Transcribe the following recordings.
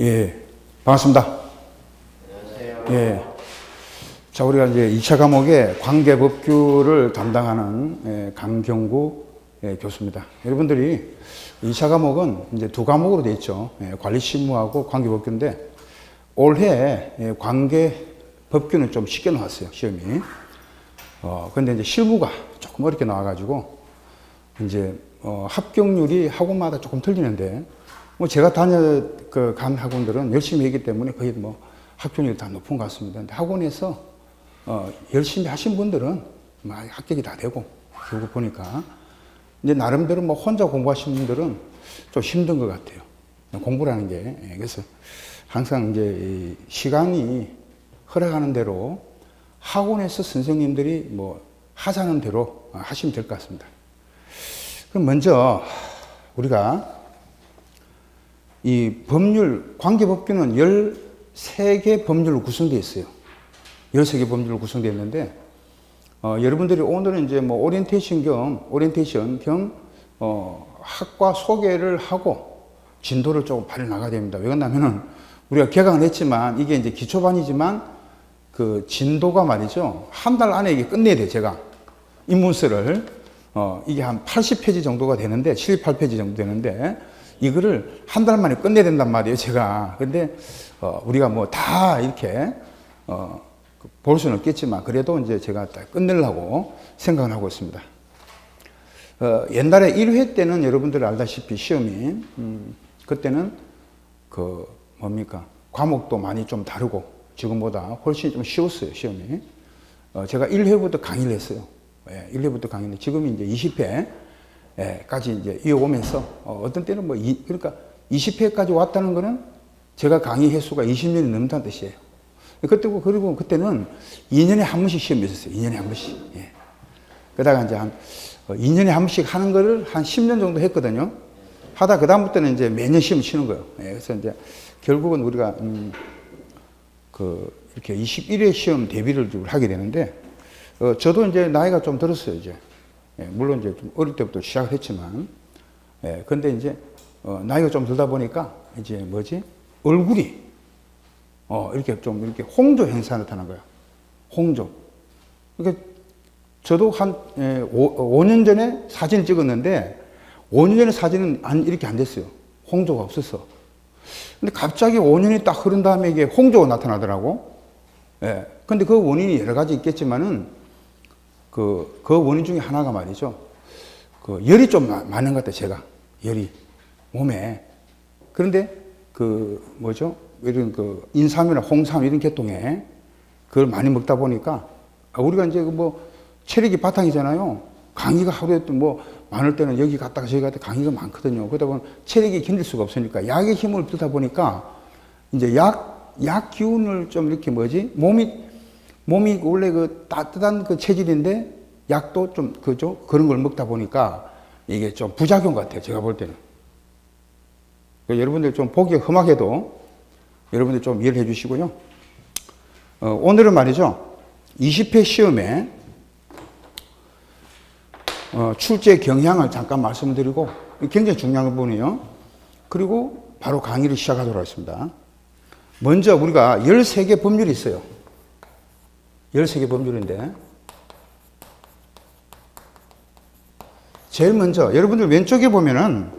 예, 반갑습니다. 안녕하세요. 예. 자, 우리가 이제 2차 과목에 관계법규를 담당하는 강경구 교수입니다. 여러분들이 2차 과목은 이제 두 과목으로 되어 있죠. 관리실무하고 관계법규인데 올해 관계법규는 좀 쉽게 나왔어요, 시험이. 근데 이제 실무가 조금 어렵게 나와가지고 이제 합격률이 학원마다 조금 틀리는데 뭐 제가 간 학원들은 열심히 했기 때문에 거의 뭐 합격률이 다 높은 것 같습니다. 근데 학원에서 열심히 하신 분들은 많이 합격이 다 되고 결국 보니까 이제 나름대로 뭐 혼자 공부하신 분들은 좀 힘든 것 같아요. 공부라는 게. 그래서 항상 이제 시간이 허락하는 대로 학원에서 선생님들이 뭐 하자는 대로 하시면 될 것 같습니다. 그럼 먼저 우리가 이 법률, 관계법규는 13개 법률로 구성되어 있어요. 13개 법률로 구성되어 있는데, 여러분들이 오늘은 이제 뭐 오리엔테이션 겸, 학과 소개를 하고 진도를 조금 발휘 나가야 됩니다. 왜 그러냐면은 우리가 개강을 했지만 이게 이제 기초반이지만 그 진도가 말이죠. 한 달 안에 이게 끝내야 돼요, 제가. 인문서를. 이게 한 80페이지 정도가 되는데, 78페이지 정도 되는데, 이거를 한 달 만에 끝내야 된단 말이에요, 제가. 근데, 우리가 뭐 다 이렇게, 볼 수는 없겠지만, 그래도 이제 제가 다 끝내려고 생각을 하고 있습니다. 옛날에 1회 때는 여러분들 알다시피 시험이, 그때는 과목도 많이 좀 다르고, 지금보다 훨씬 좀 쉬웠어요, 시험이. 제가 1회부터 강의를 했어요. 1회부터 강의는 지금이 이제 20회까지 이제 이어오면서 어떤 때는 뭐 그러니까 20회까지 왔다는 거는 제가 강의 횟수가 20년이 넘다는 뜻이에요. 그리고 그때는 2년에 한 번씩 시험이 있었어요. 2년에 한 번씩. 예. 그러다가 이제 한 2년에 한 번씩 하는 거를 한 10년 정도 했거든요. 하다 그다음부터는 이제 매년 시험 치는 거예요. 예. 그래서 이제 결국은 우리가 이렇게 21회 시험 대비를 하게 되는데 저도 이제 나이가 좀 들었어요, 이제. 예, 물론 이제 좀 어릴 때부터 시작을 했지만. 예, 근데 이제, 나이가 좀 들다 보니까, 이제 얼굴이, 이렇게 좀 이렇게 홍조 현상이 나타난 거야. 홍조. 그러니까 저도 한 5년 전에 사진을 찍었는데, 5년 전에 사진은 이렇게 안 됐어요. 홍조가 없었어. 근데 갑자기 5년이 딱 흐른 다음에 이게 홍조가 나타나더라고. 예. 근데 그 원인이 여러 가지 있겠지만은, 그 원인 중에 하나가 말이죠. 열이 좀 많은 것 같아요, 제가. 열이. 몸에. 그런데, 이런 인삼이나 홍삼 이런 계통에 그걸 많이 먹다 보니까, 우리가 이제 체력이 바탕이잖아요. 강의가 하루에 또 많을 때는 여기 갔다가 저기 갔다가 강의가 많거든요. 그러다 보면 체력이 견딜 수가 없으니까 약의 힘을 듣다 보니까, 이제 약 기운을 좀 이렇게 몸이 원래 따뜻한 체질인데 약도 좀 그런 걸 먹다 보니까 이게 좀 부작용 같아요. 제가 볼 때는. 여러분들 좀 보기 험하게도 여러분들 좀 이해를 해 주시고요. 오늘은 말이죠. 20회 시험에 출제 경향을 잠깐 말씀드리고 굉장히 중요한 부분이에요. 그리고 바로 강의를 시작하도록 하겠습니다. 먼저 우리가 13개 법률이 있어요. 13개 법률인데 제일 먼저 여러분들 왼쪽에 보면은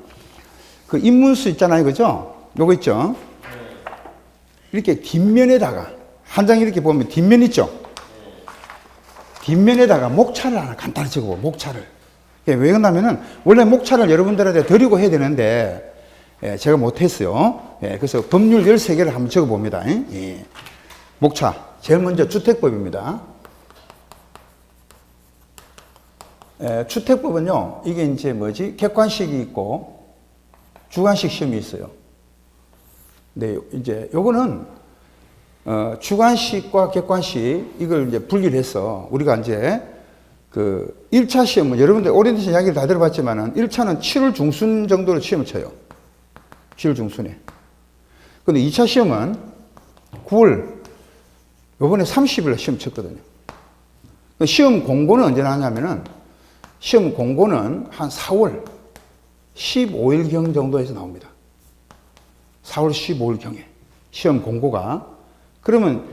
그 인문서 있잖아요, 그죠? 요거 있죠? 이렇게 뒷면에다가 한 장 이렇게 보면 뒷면 있죠? 뒷면에다가 목차를 하나 간단히 적어보 목차를. 왜 그러냐면은 원래 목차를 여러분들한테 드리고 해야 되는데 제가 못했어요. 그래서 법률 13개를 한번 적어봅니다. 목차. 제일 먼저 주택법입니다. 주택법은요, 이게 이제 객관식이 있고 주관식 시험이 있어요. 네, 이제 요거는 주관식과 객관식 이걸 이제 분리를 해서 우리가 이제 1차 시험은 여러분들 오리엔테이션 이야기를 다 들어봤지만은 1차는 7월 중순 정도로 시험을 쳐요. 7월 중순에. 근데 2차 시험은 9월 요번에 30일에 시험 쳤거든요. 시험 공고는 언제 나왔냐면은 시험 공고는 한 4월 15일경 정도에서 나옵니다. 4월 15일경에 시험 공고가. 그러면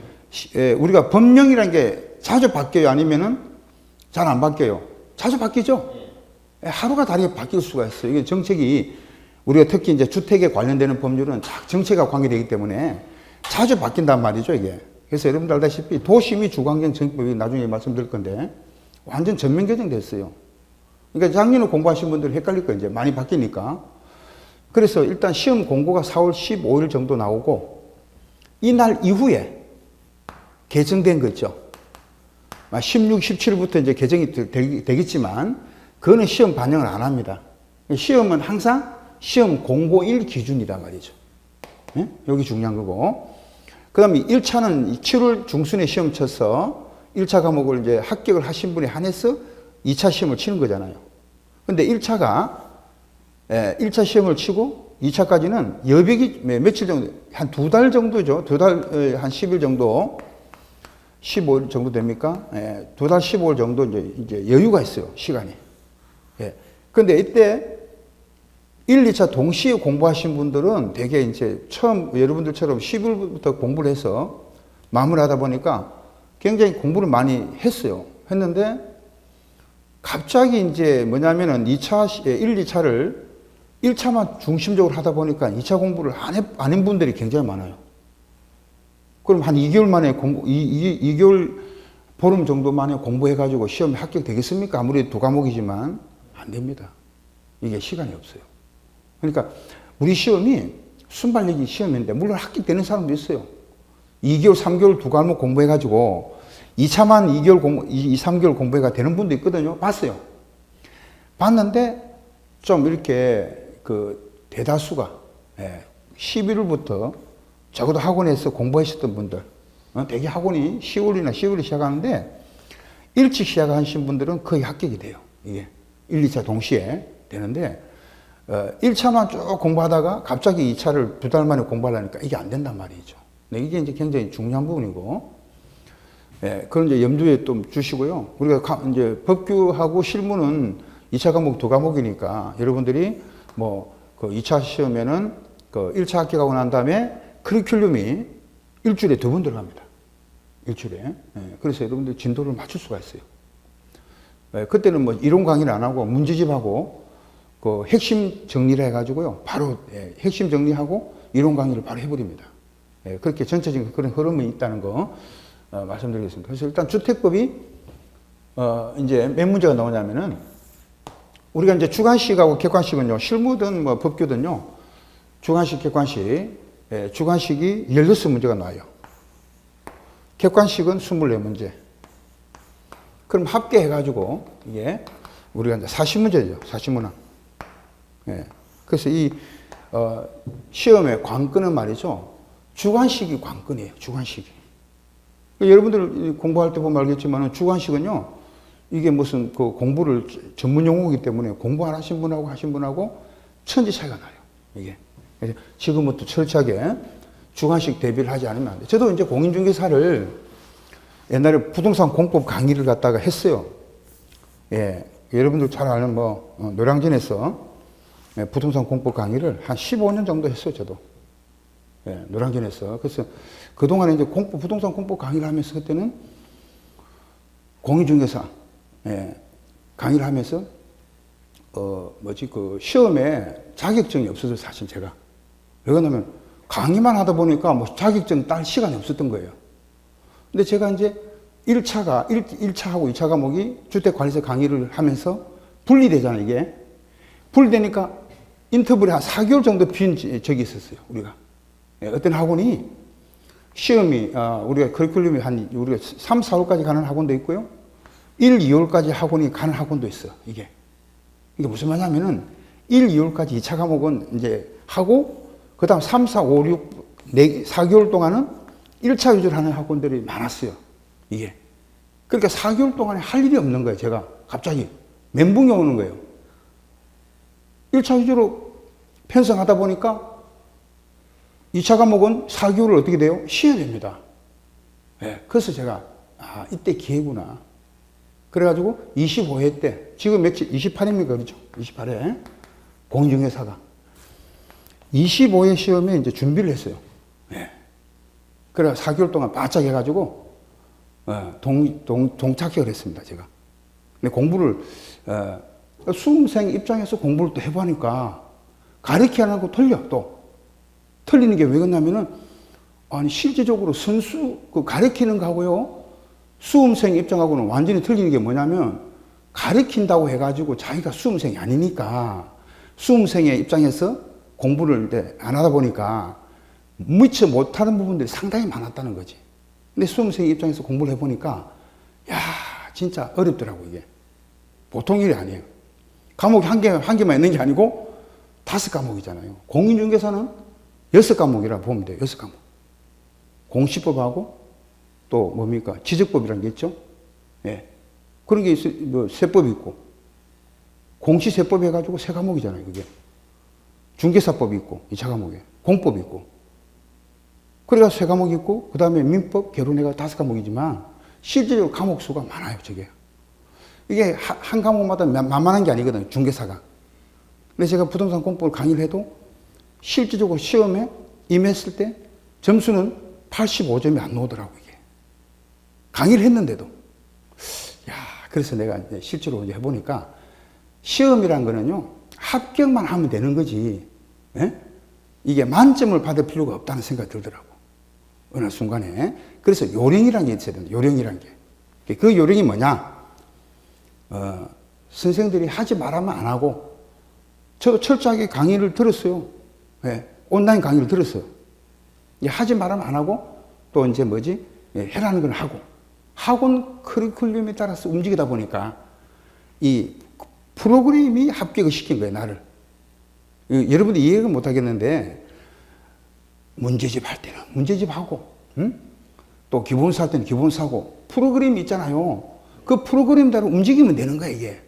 우리가 법령이라는 게 자주 바뀌어요? 아니면은 잘 안 바뀌어요? 자주 바뀌죠? 하루가 다르게 바뀔 수가 있어요. 이게 정책이, 우리가 특히 이제 주택에 관련되는 법률은 정책과 관계되기 때문에 자주 바뀐단 말이죠, 이게. 그래서 여러분들 알다시피 도시미 주거환경정책법이 나중에 말씀드릴 건데 완전 전면 개정됐어요. 그러니까 작년에 공부하신 분들 헷갈릴 거예요. 이제 많이 바뀌니까. 그래서 일단 시험 공고가 4월 15일 정도 나오고 이날 이후에 개정된 거 있죠. 16, 17부터 이제 개정이 되겠지만 그거는 시험 반영을 안 합니다. 시험은 항상 시험 공고일 기준이다 말이죠. 네? 여기 중요한 거고. 그 다음에 1차는 7월 중순에 시험 쳐서 1차 과목을 이제 합격을 하신 분에 한해서 2차 시험을 치는 거잖아요. 근데 1차가 1차 시험을 치고 2차까지는 여백이 며칠 정도, 한 2달 정도죠. 2달, 한 10일 정도, 15일 정도 됩니까? 2달 15일 정도 이제 여유가 있어요. 시간이. 근데 이때 1, 2차 동시에 공부하신 분들은 되게 이제 처음 여러분들처럼 10일부터 공부를 해서 마무리하다 보니까 굉장히 공부를 많이 했어요. 했는데 갑자기 이제 뭐냐면은 2차, 1, 2차를 1차만 중심적으로 하다 보니까 2차 공부를 안 한 분들이 굉장히 많아요. 그럼 한 2개월 만에 2개월 보름 정도 만에 공부해가지고 시험에 합격되겠습니까? 아무리 2과목이지만 안 됩니다. 이게 시간이 없어요. 그러니까 우리 시험이 순발력이 시험인데 물론 합격되는 사람도 있어요. 2개월, 3개월 2과목 공부해가지고 2차만 3개월 공부해가 되는 분도 있거든요. 봤어요. 봤는데 좀 이렇게 그 대다수가 11월부터 적어도 학원에서 공부하셨던 분들, 대개 학원이 10월이나 10월에 시작하는데 일찍 시작하신 분들은 거의 합격이 돼요. 이게 1, 2차 동시에 되는데 1차만 쭉 공부하다가 갑자기 2차를 2달 만에 공부하려니까 이게 안 된단 말이죠. 이게 이제 굉장히 중요한 부분이고, 그런 이제 염두에 좀 주시고요. 우리가 이제 법규하고 실무는 2차 과목 2과목이니까 여러분들이 뭐 그 2차 시험에는 그 1차 합격하고 난 다음에 커리큘럼이 일주일에 2번 들어갑니다. 일주일에. 그래서 여러분들 진도를 맞출 수가 있어요. 그때는 뭐 이론 강의를 안 하고 문제집하고 그 핵심 정리를 해가지고요. 바로 핵심 정리하고 이론 강의를 바로 해버립니다. 그렇게 전체적인 그런 흐름이 있다는 거 말씀드리겠습니다. 그래서 일단 주택법이 이제 몇 문제가 나오냐면은 우리가 이제 주관식하고 객관식은요. 실무든 뭐 법규든요. 주관식, 객관식. 주관식이 16문제가 나와요. 객관식은 24문제. 그럼 합계해가지고 이게 우리가 이제 40문제죠. 40문항. 그래서 이 시험의 관건은 말이죠. 주관식이 관건이에요. 주관식이. 여러분들 공부할 때 보면 알겠지만 주관식은요. 이게 무슨 그 공부를 전문 용어이기 때문에 공부 안 하신 분하고 하신 분하고 천지 차이가 나요. 이게. 그래서 지금부터 철저하게 주관식 대비를 하지 않으면 안 돼요. 저도 이제 공인중개사를 옛날에 부동산 공법 강의를 갖다가 했어요. 여러분들 잘 아는 뭐 노량진에서 부동산 공법 강의를 한 15년 정도 했어요. 저도. 노량진에서. 그래서 그동안에 이제 부동산 공법 강의를 하면서 그때는 공인중개사 강의를 하면서 그 시험에 자격증이 없어서 사실 제가. 왜 그러냐면 강의만 하다 보니까 뭐 자격증 딸 시간이 없었던 거예요. 근데 제가 이제 1차하고 2차 과목이 주택관리사 강의를 하면서 분리되잖아요, 이게. 분리되니까 인터벌에 한 4개월 정도 빈 적이 있었어요, 우리가. 어떤 학원이 시험이, 우리가 커리큘럼이 우리가 3, 4월까지 가는 학원도 있고요. 1, 2월까지 학원이 가는 학원도 있어, 이게. 이게 무슨 말이냐면은 1, 2월까지 2차 과목은 이제 하고 그 다음 3, 4, 5, 6, 4개월 동안은 1차 위주로 하는 학원들이 많았어요. 이게. 그러니까 4개월 동안에 할 일이 없는 거예요. 제가 갑자기 멘붕이 오는 거예요. 1차 위주로 편성하다 보니까 2차 과목은 4개월을 어떻게 돼요? 쉬어야 됩니다. 그래서 제가 이때 기회구나. 그래가지고 25회 때 지금 며칠 28회입니까? 그렇죠? 28회 공인중개사가 25회 시험에 이제 준비를 했어요. 예. 그래 4개월 동안 바짝 해가지고 동착격을 했습니다. 제가. 근데 공부를 수험생 입장에서 공부를 또 해보니까 가르치는 거 틀려. 또 틀리는 게 왜 그러냐면은 아니 실질적으로 선수 그 가르치는 거하고요 수험생 입장하고는 완전히 틀리는 게 뭐냐면 가르친다고 해가지고 자기가 수험생이 아니니까 수험생의 입장에서 공부를 이제 안 하다 보니까 미처 못하는 부분들이 상당히 많았다는 거지. 근데 수험생 입장에서 공부를 해보니까 야 진짜 어렵더라고 이게. 보통 일이 아니에요. 과목이 한 개만 있는 게 아니고 5과목이잖아요. 공인중개사는 6과목이라 보면 돼요. 6과목. 공시법하고 또 뭡니까? 지적법이라는 게 있죠. 예. 그런 게 있어, 뭐, 세법이 있고. 공시세법 해가지고 3과목이잖아요, 그게. 중개사법이 있고, 2차 과목에. 공법이 있고. 그래가 3과목이 있고, 그 다음에 민법, 개론해가 5과목이지만, 실질적으로 과목 수가 많아요, 저게. 이게 한 과목마다 만만한 게 아니거든요, 중개사가. 근데 제가 부동산 공법을 강의를 해도, 실질적으로 시험에 임했을 때, 점수는 85점이 안 나오더라고, 이게. 강의를 했는데도. 야, 그래서 내가 이제 실제로 이제 해보니까, 시험이란 거는요, 합격만 하면 되는 거지. 예? 이게 만점을 받을 필요가 없다는 생각이 들더라고. 어느 순간에. 그래서 요령이라는 게 있어야 된다. 요령이라는 게. 그 요령이 뭐냐? 선생들이 하지 말하면 안 하고, 저도 철저하게 강의를 들었어요. 예, 온라인 강의를 들었어요. 하지 말하면 안 하고, 또 이제 뭐지? 예, 해라는 건 하고. 학원 커리큘럼에 따라서 움직이다 보니까, 이 프로그램이 합격을 시킨 거예요, 나를. 여러분들 이해가 못 하겠는데, 문제집 할 때는 문제집 하고, 응? 또 기본사 할 때는 기본사 하고, 프로그램이 있잖아요. 그 프로그램대로 움직이면 되는 거야, 이게.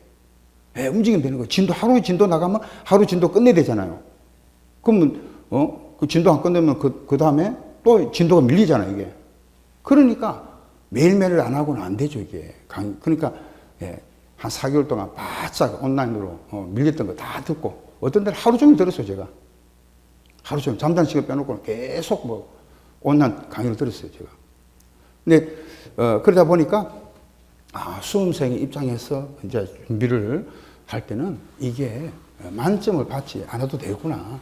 예, 움직이면 되는 거야. 하루 진도 나가면 하루 진도 끝내야 되잖아요. 그러면, 그 진도 안 끝내면 그 다음에 또 진도가 밀리잖아요, 이게. 그러니까 매일매일 안 하고는 안 되죠, 이게. 그러니까, 예, 한 4개월 동안 바짝 온라인으로 밀렸던 거 다 듣고, 어떤 데는 하루 종일 들었어요, 제가. 하루 종일 잠자는 시간 빼놓고 계속 뭐 온라인 강의를 들었어요, 제가. 근데, 그러다 보니까, 수험생의 입장에서 이제 준비를 할 때는 이게 만점을 받지 않아도 되구나.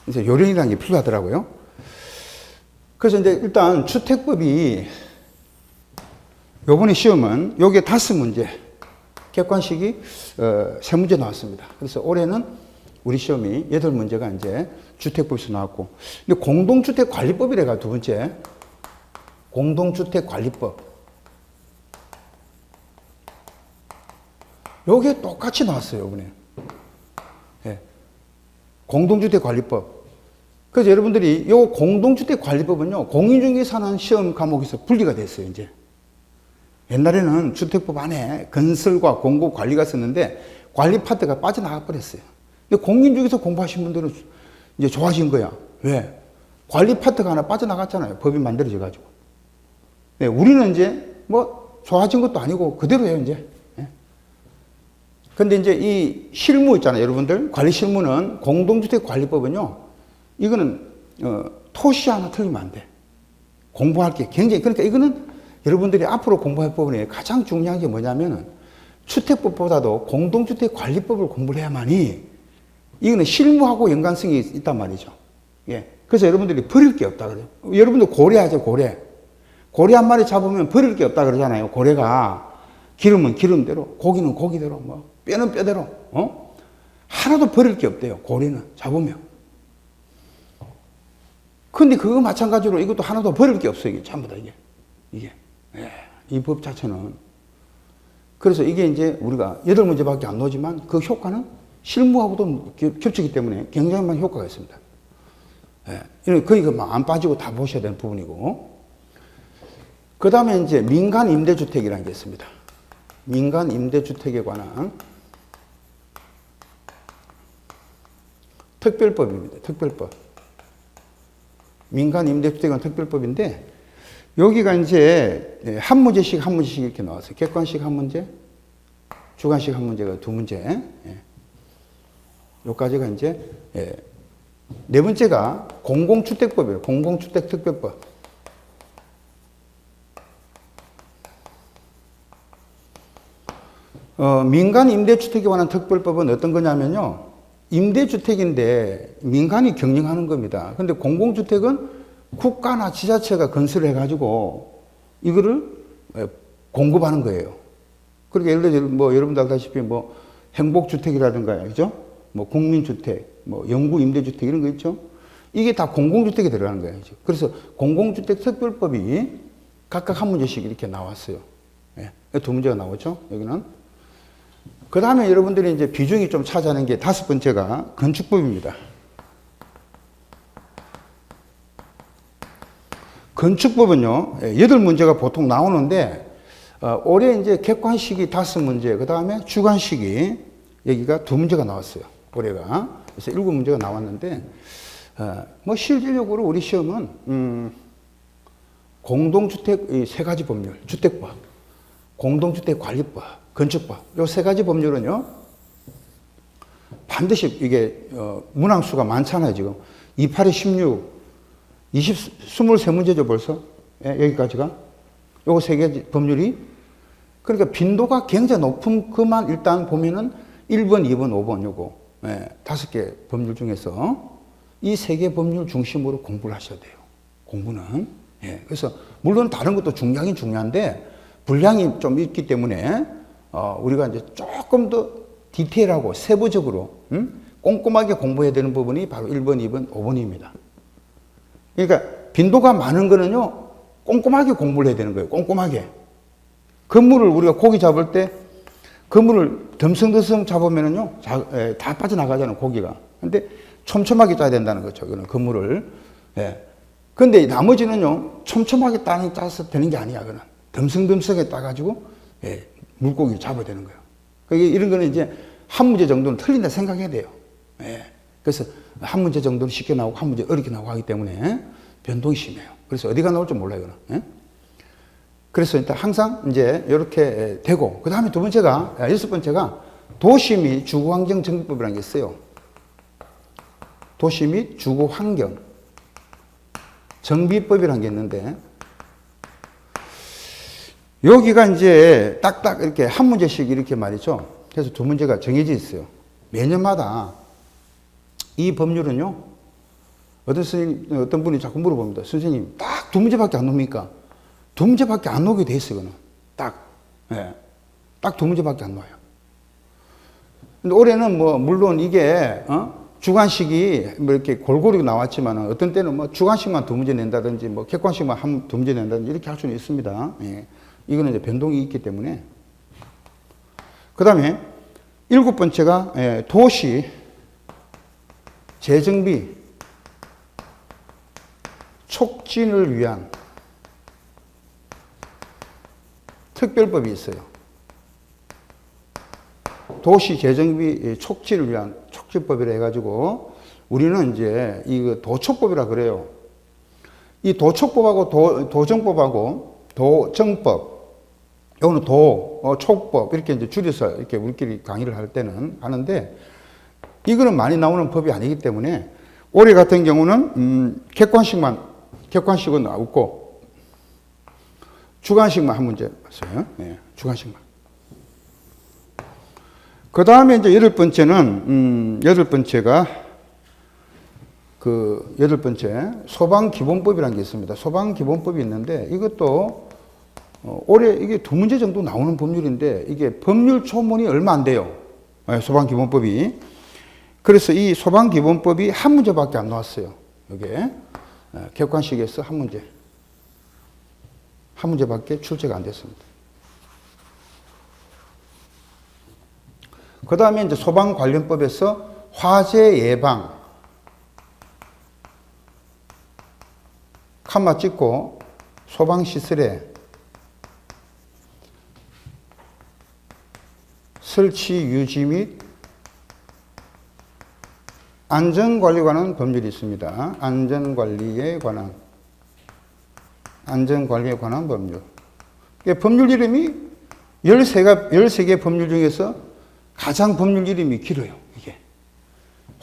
이제 요령이라는 게 필요하더라고요. 그래서 이제 일단 주택법이 요번에 시험은 요게 5문제, 객관식이 3문제 나왔습니다. 그래서 올해는 우리 시험이 8문제가 이제 주택법에서 나왔고, 근데 공동주택관리법이래가 2번째. 공동주택관리법. 요게 똑같이 나왔어요, 이번에. 예. 공동주택관리법. 그래서 여러분들이 요 공동주택관리법은요, 공인중개사는 시험 과목에서 분리가 됐어요, 이제. 옛날에는 주택법 안에 건설과 공급 관리가 있었는데 관리 파트가 빠져나가 버렸어요. 근데 공인중개사 공부하신 분들은 이제 좋아진 거야. 왜? 관리 파트가 하나 빠져나갔잖아요. 법이 만들어져 가지고. 네, 우리는 이제 뭐 좋아진 것도 아니고 그대로예요, 이제. 네. 근데 이제 이 실무 있잖아요, 여러분들. 관리 실무는 공동주택관리법은요, 이거는 토시 하나 틀리면 안 돼. 공부할 게 굉장히, 그러니까 이거는 여러분들이 앞으로 공부할 부분에 가장 중요한 게 뭐냐면은 주택법보다도 공동주택관리법을 공부를 해야만이 이거는 실무하고 연관성이 있단 말이죠. 예. 그래서 여러분들이 버릴 게 없다 그래요. 여러분들 고래하죠, 고래. 고래 한 마리 잡으면 버릴 게 없다 그러잖아요. 고래가 기름은 기름대로, 고기는 고기대로, 뭐 뼈는 뼈대로, 하나도 버릴 게 없대요. 고래는 잡으면. 근데 그거 마찬가지로 이것도 하나도 버릴 게 없어요. 이게 전부 다 이게. 예, 이 법 자체는. 그래서 이게 이제 우리가 8문제밖에 안 나오지만 그 효과는 실무하고도 겹치기 때문에 굉장히 많은 효과가 있습니다. 예, 거의 안 빠지고 다 보셔야 되는 부분이고. 그 다음에 이제 민간 임대주택이라는 게 있습니다. 민간 임대주택에 관한 특별법입니다. 특별법. 민간 임대주택은 특별법인데, 여기가 이제 한 문제씩 이렇게 나왔어요. 객관식 한 문제, 주관식 한 문제가 2문제. 예. 요까지가 이제 네 번째가 공공주택법이에요. 공공주택특별법. 민간 임대주택에 관한 특별법은 어떤 거냐면요. 임대주택인데 민간이 경영하는 겁니다. 근데 공공주택은 국가나 지자체가 건설을 해가지고 이거를 공급하는 거예요. 그러니까 예를 들어 뭐 여러분들 알다시피 뭐 행복주택이라든가, 그죠? 뭐 국민주택, 뭐 영구임대주택 이런 거 있죠? 이게 다 공공주택에 들어가는 거예요. 그래서 공공주택 특별법이 각각 한 문제씩 이렇게 나왔어요. 예. 두 문제가 나오죠, 여기는. 그 다음에 여러분들이 이제 비중이 좀 차지하는 게 다섯 번째가 건축법입니다. 건축법은요, 8문제가 보통 나오는데, 올해 이제 객관식이 5문제, 그 다음에 주관식이 여기가 2문제가 나왔어요. 올해가. 그래서 7문제가 나왔는데, 뭐 실질적으로 우리 시험은, 공동주택 이 세 가지 법률, 주택법, 공동주택관리법, 건축법, 요 세 가지 법률은요, 반드시 이게, 문항수가 많잖아요, 지금. 28에 16, 23문제죠, 벌써. 예, 여기까지가. 요거 세 개 법률이. 그러니까 빈도가 굉장히 높은 것만 일단 보면은 1번, 2번, 5번 요거. 예, 5개 법률 중에서 이 세 개 법률 중심으로 공부를 하셔야 돼요. 공부는. 예, 그래서 물론 다른 것도 중요하긴 중요한데 분량이 좀 있기 때문에 우리가 이제 조금 더 디테일하고 세부적으로 꼼꼼하게 공부해야 되는 부분이 바로 1번, 2번, 5번입니다. 그러니까 빈도가 많은 거는요, 꼼꼼하게 공부를 해야 되는 거예요. 꼼꼼하게. 건물을 우리가 고기 잡을 때 건물을 덤성덤성 잡으면은요, 다 빠져나가잖아요, 고기가. 근데 촘촘하게 짜야 된다는 거죠, 이거는 건물을. 예. 근데 나머지는요, 촘촘하게 짜서 되는 게 아니야, 그거는. 덤성덤성하게 따가지고, 예, 물고기를 잡아야 되는 거예요. 그러니까 이런 거는 이제 한 문제 정도는 틀린다 생각해야 돼요. 예. 그래서 한 문제 정도는 쉽게 나오고 한 문제 어렵게 나오고 하기 때문에 변동이 심해요. 그래서 어디가 나올 줄 몰라요, 이거는. 예? 그래서 일단 항상 이제 이렇게 되고, 그 다음에 두 번째가, 6번째가 도시 및 주거환경 정비법이라는 게 있어요. 도시 및 주거환경 정비법이라는 게 있는데, 여기가 이제 딱딱 이렇게 한 문제씩 이렇게 말이죠. 그래서 두 문제가 정해져 있어요. 매년마다 이 법률은요, 어떤 분이 자꾸 물어봅니다. 선생님, 딱 두 문제밖에 안 놉니까? 두 문제밖에 안 나오게 돼 있어요, 그는. 딱. 예. 딱 두 문제밖에 안 나와요. 근데 올해는 뭐, 물론 이게, 주관식이 뭐 이렇게 골고루 나왔지만 어떤 때는 뭐 주관식만 두 문제 낸다든지 뭐 객관식만 두 문제 낸다든지 이렇게 할 수는 있습니다. 예. 이거는 이제 변동이 있기 때문에. 그 다음에 7번째가 도시 재정비 촉진을 위한 특별법이 있어요. 도시 재정비 촉진을 위한 촉진법이라 해가지고 우리는 이제 이거 도촉법이라 그래요. 이 도촉법하고 도정법하고 도정법, 이거는 촉법 이렇게 이제 줄여서 이렇게 우리끼리 강의를 할 때는 하는데 이거는 많이 나오는 법이 아니기 때문에 올해 같은 경우는 객관식은 없고 주관식만 한 문제 봤어요. 네, 주관식만. 그 다음에 이제 8번째는, 8번째가, 여덟 번째, 소방기본법이라는 게 있습니다. 소방기본법이 있는데, 이것도, 올해 이게 두 문제 정도 나오는 법률인데, 이게 법률 초문이 얼마 안 돼요. 소방기본법이. 그래서 이 소방기본법이 한 문제밖에 안 나왔어요. 이게. 객관식에서 한 문제. 한 문제밖에 출제가 안 됐습니다. 그 다음에 이제 소방관련법에서 화재 예방, 칸마 찍고 소방시설에 설치 유지 및 안전관리에 관한 법률이 있습니다. 안전관리에 관한 법률. 법률 이름이 13개 법률 중에서 가장 법률 이름이 길어요, 이게.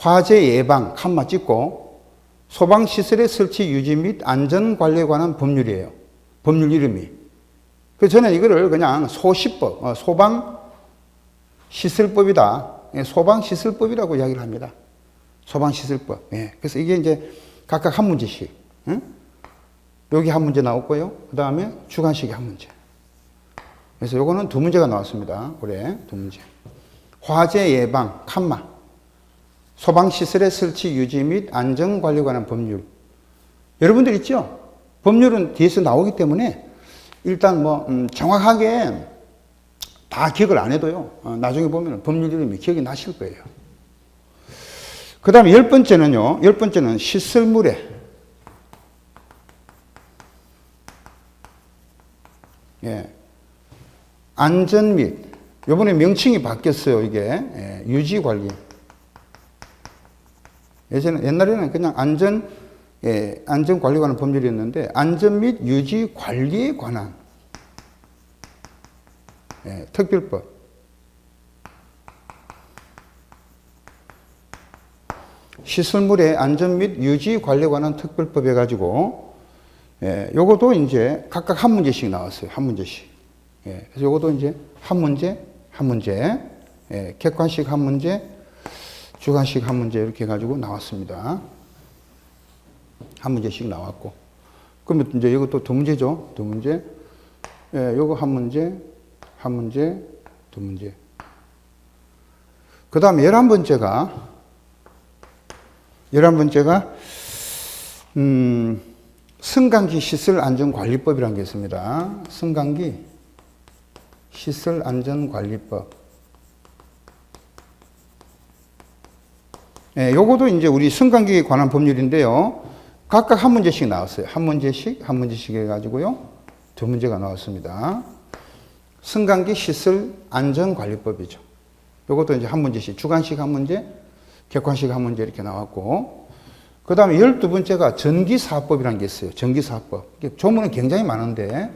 화재 예방, 칸마 찍고, 소방시설의 설치 유지 및 안전관리에 관한 법률이에요. 법률 이름이. 그래서 저는 이거를 그냥 소시법, 소방시설법이다. 소방시설법이라고 이야기를 합니다. 소방시설법. 예. 그래서 이게 이제 각각 한 문제씩. 응? 여기 한 문제 나왔고요. 그 다음에 주관식이 한 문제. 그래서 요거는 두 문제가 나왔습니다. 올해 두 문제. 화재 예방, 칸마. 소방시설의 설치 유지 및 안전관리에 관한 법률. 여러분들 있죠? 법률은 뒤에서 나오기 때문에 일단 뭐, 정확하게 다 기억을 안 해도요. 나중에 보면 법률 이름이 기억이 나실 거예요. 그 다음에 10번째는요. 10번째는 시설물에 예. 안전 및, 요번에 명칭이 바뀌었어요, 이게. 예. 유지 관리. 옛날에는 그냥 안전 관리에 관한 법률이었는데, 안전 및 유지 관리에 관한, 예. 특별법. 시설물의 안전 및 유지 관리에 관한 특별법 해가지고, 예, 요것도 이제 각각 한 문제씩 나왔어요. 한 문제씩. 예, 그래서 요것도 이제 한 문제, 예, 객관식 한 문제, 주관식 한 문제 이렇게 해가지고 나왔습니다. 한 문제씩 나왔고. 그러면 이제 이것도 두 문제죠. 두 문제. 예, 요거 한 문제, 두 문제. 그 다음에 11번째가, 승강기 시설안전관리법이라는 게 있습니다. 승강기 시설안전관리법. 예, 요거도 이제 우리 승강기에 관한 법률인데요. 각각 한 문제씩 나왔어요. 한 문제씩 해가지고요. 두 문제가 나왔습니다. 승강기 시설안전관리법이죠. 요것도 이제 한 문제씩, 주관식 한 문제, 객관식 한 문제 이렇게 나왔고, 그 다음에 12번째가 전기사업법이라는 게 있어요. 전기사업법. 조문은 굉장히 많은데,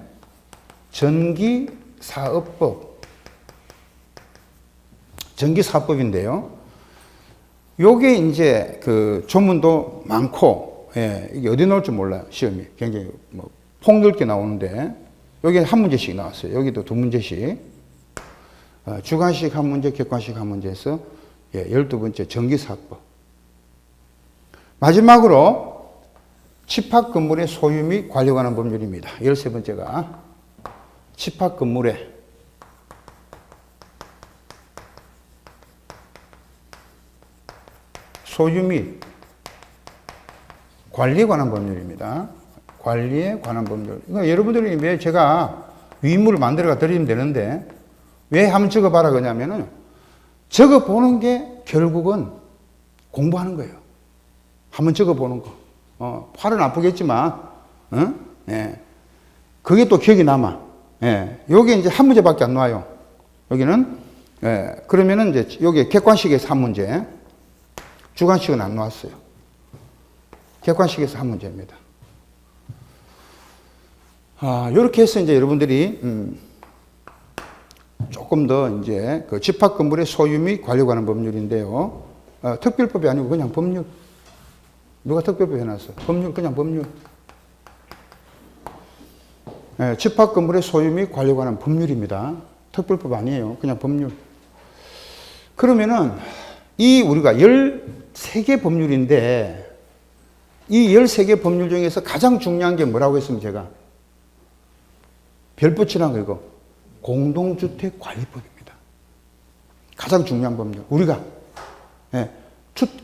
전기사업법. 전기사업법인데요. 요게 이제 그 조문도 많고, 예, 이게 어디 나올 줄 몰라요. 시험이. 굉장히 뭐 폭넓게 나오는데, 여기 한 문제씩 나왔어요. 여기도 두 문제씩. 주관식 한 문제, 객관식 한 문제에서, 예, 12번째 전기사업법. 마지막으로 집합건물의 소유 및 관리에 관한 법률입니다. 13번째가 집합건물의 소유 및 관리에 관한 법률입니다. 관리에 관한 법률. 그러니까 여러분들이 왜 제가 위임물을 만들어가 드리면 되는데 왜 한번 적어봐라 그러냐면은 적어보는 게 결국은 공부하는 거예요. 한번 적어보는 거. 팔은 아프겠지만, 예. 그게 또 기억이 남아. 예. 요게 이제 한 문제밖에 안 나와요. 여기는, 예. 그러면은 이제 여기 객관식에서 한 문제, 주관식은 안 나왔어요. 객관식에서 한 문제입니다. 요렇게 해서 이제 여러분들이, 조금 더 이제 그 집합건물의 소유 및 관리에 관한 법률인데요. 특별법이 아니고 그냥 법률. 누가 특별법 해놨어? 법률, 그냥 법률. 네, 집합건물의 소유 및 관리에 관한 법률입니다. 특별법 아니에요. 그냥 법률. 그러면은, 우리가 13개 법률인데, 이 13개 법률 중에서 가장 중요한 게 뭐라고 했으면 제가? 별 붙이란 거 이거. 공동주택관리법입니다. 가장 중요한 법률. 우리가. 예.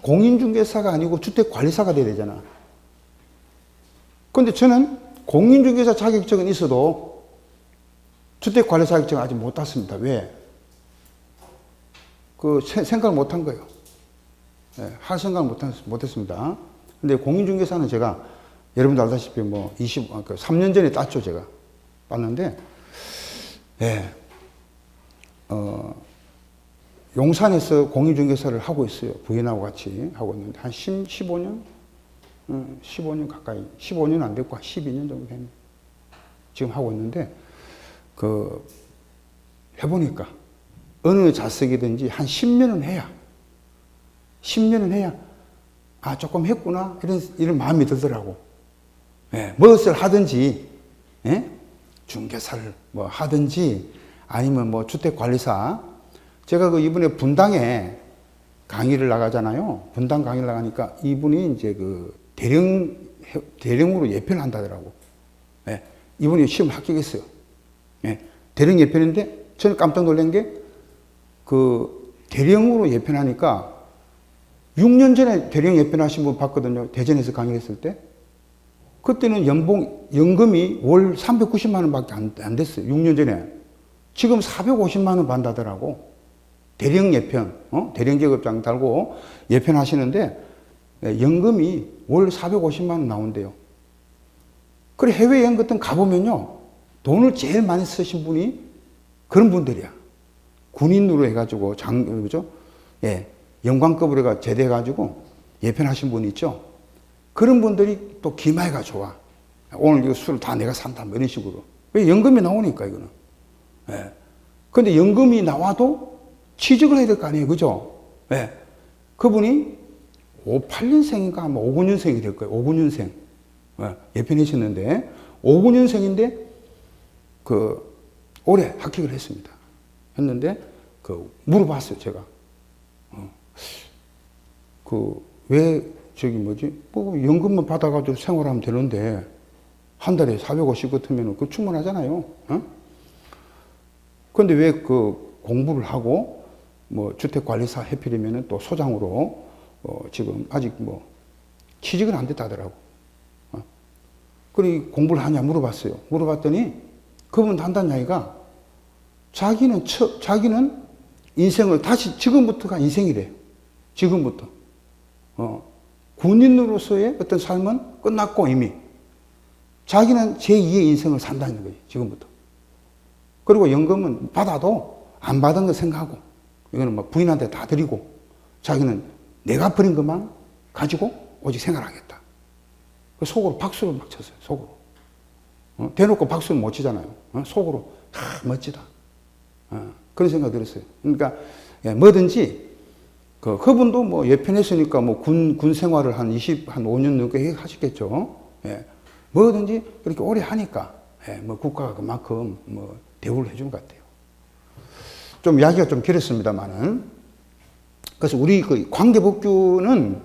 공인중개사가 아니고 주택관리사가 돼야 되잖아. 그런데 저는 공인중개사 자격증은 있어도 주택관리사 자격증을 아직 못 땄습니다. 왜? 생각을 못 한 거예요. 네, 할 생각을 못 했습니다. 근데 공인중개사는 제가 여러분도 알다시피 3년 전에 땄죠, 제가. 땄는데, 예. 용산에서 공인중개사를 하고 있어요. 부인하고 같이 하고 있는데, 한 15년? 15년 가까이, 15년 안 됐고, 한 12년 정도 됐네. 지금 하고 있는데, 해보니까, 어느 자석이든지 한 10년은 해야, 10년은 해야, 아, 조금 했구나. 이런 마음이 들더라고. 예, 무엇을 하든지, 예? 중개사를 뭐 하든지, 아니면 뭐 주택관리사. 제가 그 이번에 분당에 강의를 나가잖아요. 분당 강의를 나가니까 이분이 이제 그 대령으로 예편을 한다더라고. 예, 이분이 시험을 합격했어요. 예, 대령 예편인데, 저는 깜짝 놀란 게, 그 대령으로 예편하니까 6년 전에 대령 예편하신 분 봤거든요. 대전에서 강의를 했을 때. 그때는 연금이 월 390만 원밖에 안 됐어요. 6년 전에. 지금 450만 원 받는다더라고. 대령 예편, 대령 계급장 달고 예편 하시는데, 연금이 월 450만 원 나온대요. 그래, 해외여행 같은 가보면요. 돈을 제일 많이 쓰신 분이 그런 분들이야. 군인으로 해가지고, 그죠? 예. 영광급으로 해가 제대해가지고 예편하신 분이 있죠. 그런 분들이 또 기마이가 좋아. 오늘 이거 술 다 내가 산다. 뭐 이런 식으로. 왜 연금이 나오니까, 이거는. 예. 근데 연금이 나와도 취직을 해야 될 거 아니에요. 그죠? 예. 그분이 58년생인가 아마 59년생이 될 거예요. 59년생. 예. 예편하셨는데, 59년생인데, 올해 합격을 했습니다. 했는데, 물어봤어요, 제가. 왜, 뭐, 연금만 받아가지고 생활하면 되는데, 한 달에 450 같으면 그 충분하잖아요. 그런데 왜 공부를 하고, 뭐, 주택관리사 해필이면 또 소장으로, 지금 아직 뭐, 취직은 안 됐다더라고. 그래, 공부를 하냐 물어봤어요. 물어봤더니, 그분 한다는 이야기가, 자기는 인생을 다시, 지금부터가 인생이래요. 지금부터. 군인으로서의 어떤 삶은 끝났고 이미. 자기는 제2의 인생을 산다는 거예요. 지금부터. 그리고 연금은 받아도 안 받은 거 생각하고, 이거는 막 부인한테 다 드리고, 자기는 내가 버린 것만 가지고 오직 생활하겠다. 속으로 박수를 막 쳤어요. 속으로. 대놓고 박수는 못 치잖아요. 속으로, 멋지다. 그런 생각이 들었어요. 그러니까, 예, 뭐든지, 그분도 뭐 예편했으니까 뭐 군 생활을 한 5년 넘게 하셨겠죠. 예. 뭐든지 그렇게 오래 하니까, 예, 뭐 국가가 그만큼 뭐 대우를 해준 것 같아요. 좀 이야기가 좀 길었습니다만은. 그래서 우리 그 관계법규는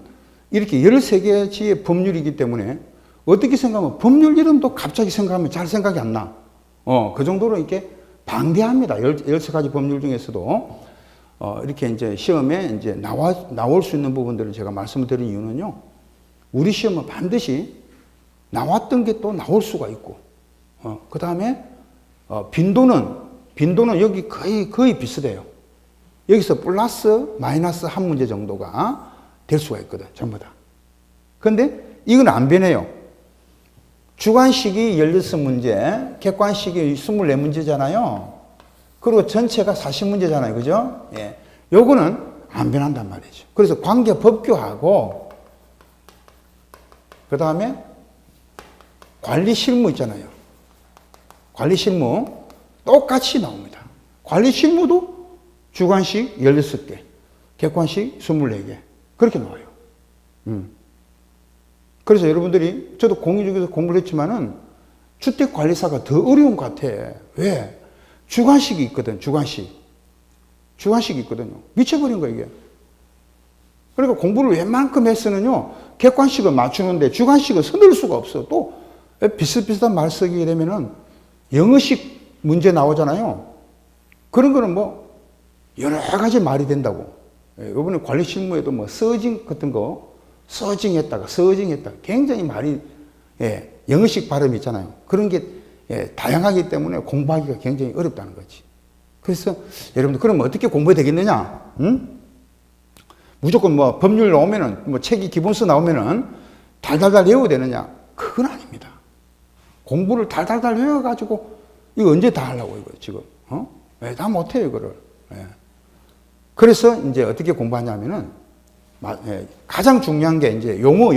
이렇게 13개지의 법률이기 때문에 어떻게 생각하면 법률 이름도 갑자기 생각하면 잘 생각이 안 나. 그 정도로 이렇게 방대합니다. 13가지 법률 중에서도. 이렇게 이제 시험에 이제 나올 수 있는 부분들을 제가 말씀을 드린 이유는요. 우리 시험은 반드시 나왔던 게 또 나올 수가 있고, 그 다음에, 빈도는 여기 거의 비슷해요. 여기서 플러스, 마이너스 한 문제 정도가 될 수가 있거든, 전부 다. 근데 이건 안 변해요. 주관식이 16문제, 객관식이 24문제잖아요. 그리고 전체가 40문제잖아요. 그죠? 예. 요거는 안 변한단 말이죠. 그래서 관계법규하고, 그 다음에 관리실무 있잖아요. 관리실무 똑같이 나옵니다. 관리실무도 주관식 16개, 객관식 24개. 그렇게 나와요. 그래서 여러분들이, 저도 공유적에서 공부를 했지만은 주택관리사가 더 어려운 것 같아. 왜? 주관식이 있거든, 주관식이 있거든요. 미쳐버린 거예요, 이게. 그러니까 공부를 웬만큼 했으면요, 객관식을 맞추는데 주관식을 서둘 수가 없어. 또, 비슷비슷한 말 쓰게 되면은 영어식 문제 나오잖아요. 그런 거는 뭐, 여러 가지 말이 된다고. 이번에 관리실무에도 뭐, 서징 같은 거, 서징했다가, 굉장히 말이, 예, 영어식 발음이 있잖아요. 그런 게, 예, 다양하기 때문에 공부하기가 굉장히 어렵다는 거지. 그래서 여러분들 그럼 어떻게 공부해야 되겠느냐? 무조건 뭐 법률 나오면은 뭐 책이 기본서 나오면은 달달달 외워야 되느냐? 그건 아닙니다. 공부를 달달달 외워가지고 이거 언제 다 하려고 이거 지금? 왜 다 못해요 이거를? 예. 그래서 이제 어떻게 공부하냐면은 가장 중요한 게 이제 용어.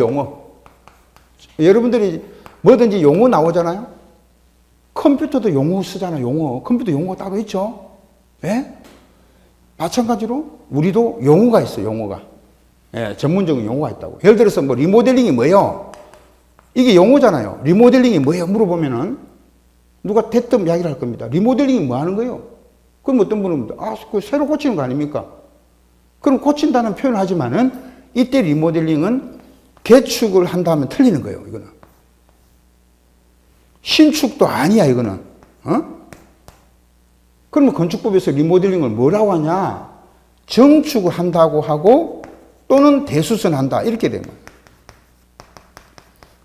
여러분들이 뭐든지 용어 나오잖아요. 컴퓨터도 용어 쓰잖아요, 용어. 컴퓨터 용어 따로 있죠? 예? 마찬가지로 우리도 용어가 있어요, 용어가. 예, 전문적인 용어가 있다고. 예를 들어서 뭐 리모델링이 뭐예요? 이게 용어잖아요. 리모델링이 뭐예요? 물어보면은 누가 대뜸 이야기를 할 겁니다. 리모델링이 뭐 하는 거예요? 그럼 어떤 분은 그 새로 고치는 거 아닙니까? 그럼 고친다는 표현을 하지만은 이때 리모델링은 개축을 한다면 틀리는 거예요. 이거는 신축도 아니야. 이거는 그러면 건축법에서 리모델링을 뭐라고 하냐? 정축을 한다고 하고 또는 대수선한다 이렇게 되면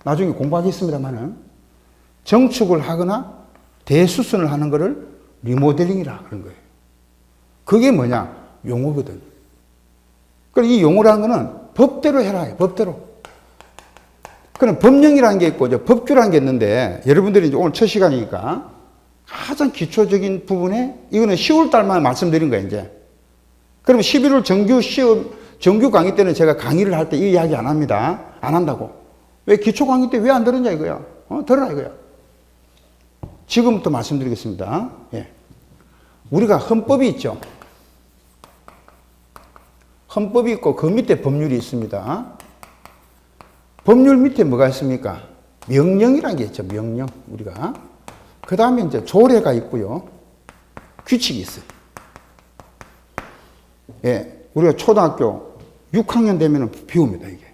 나중에 공부하겠습니다만은 정축을 하거나 대수선을 하는 것을 리모델링이라 그런 거예요. 그게 뭐냐? 용어거든. 그럼 이 용어라는 거는 법대로 해라. 법대로. 그럼 법령이라는 게 있고 법규라는 게 있는데 여러분들이 이제 오늘 첫 시간이니까 가장 기초적인 부분에 이거는 10월 달만 말씀드린 거예요, 이제. 그러면 11월 정규 강의 때는 제가 강의를 할 때 이 이야기 안 합니다. 안 한다고. 왜 기초 강의 때 왜 안 들었냐 이거야. 들어라 이거야. 지금부터 말씀드리겠습니다. 예. 우리가 헌법이 있죠. 헌법이 있고 그 밑에 법률이 있습니다. 법률 밑에 뭐가 있습니까? 명령이라는 게 있죠. 명령. 우리가. 그 다음에 이제 조례가 있고요. 규칙이 있어요. 예. 우리가 초등학교 6학년 되면 배웁니다, 이게.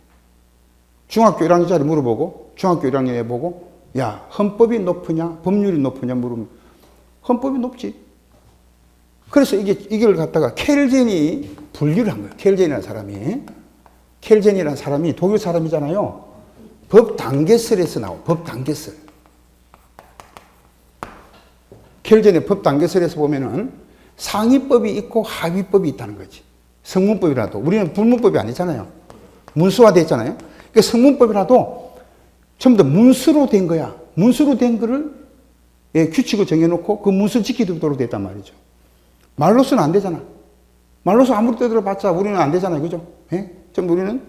중학교 1학년짜리 물어보고, 중학교 1학년에 보고, 야, 헌법이 높으냐, 법률이 높으냐 물으면, 헌법이 높지. 그래서 이걸 갖다가 켈젠이 분류를 한 거예요. 켈젠이라는 사람이 독일 사람이잖아요. 법 단계설에서 나와. 법 단계설. 켈젠의 법 단계설에서 보면은 상위법이 있고 하위법이 있다는 거지. 성문법이라도. 우리는 불문법이 아니잖아요. 문수화되어 있잖아요. 그러니까 성문법이라도 전부 다 문수로 된 거야. 문수로 된 거를 규칙을 정해놓고 그 문수 지키도록 됐단 말이죠. 말로서는 안 되잖아. 말로서 아무리 떠들어봤자 우리는 안 되잖아요. 그죠? 예? 좀 우리는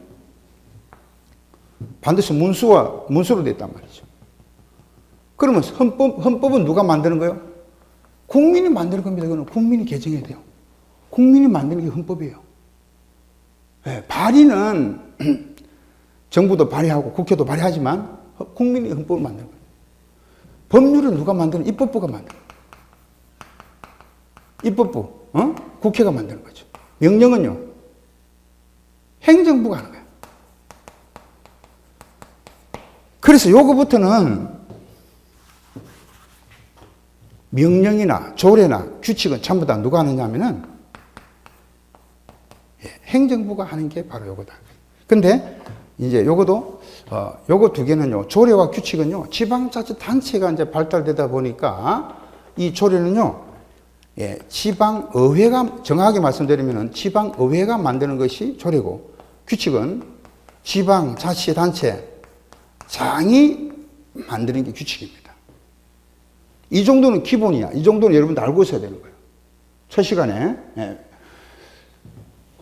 반드시 문수로 됐단 말이죠. 그러면 헌법은 누가 만드는 거예요? 국민이 만드는 겁니다. 이거는 국민이 개정해야 돼요. 국민이 만드는 게 헌법이에요. 예, 발의는 정부도 발의하고 국회도 발의하지만 국민이 헌법을 만드는 거예요. 법률은 누가 만드는? 입법부가 만드는 거예요. 입법부, 국회가 만드는 거죠. 명령은요, 행정부가 하는 거예요. 그래서 요거부터는 명령이나 조례나 규칙은 전부 다 누가 하느냐 하면은 행정부가 하는 게 바로 요거다. 근데 이제 요거 두 개는요, 조례와 규칙은요, 지방자치단체가 이제 발달되다 보니까 이 조례는요, 지방의회가, 정확하게 말씀드리면은 지방의회가 만드는 것이 조례고, 규칙은 지방자치단체 장이 만드는 게 규칙입니다. 이 정도는 기본이야. 이 정도는 여러분들 알고 있어야 되는 거예요. 첫 시간에.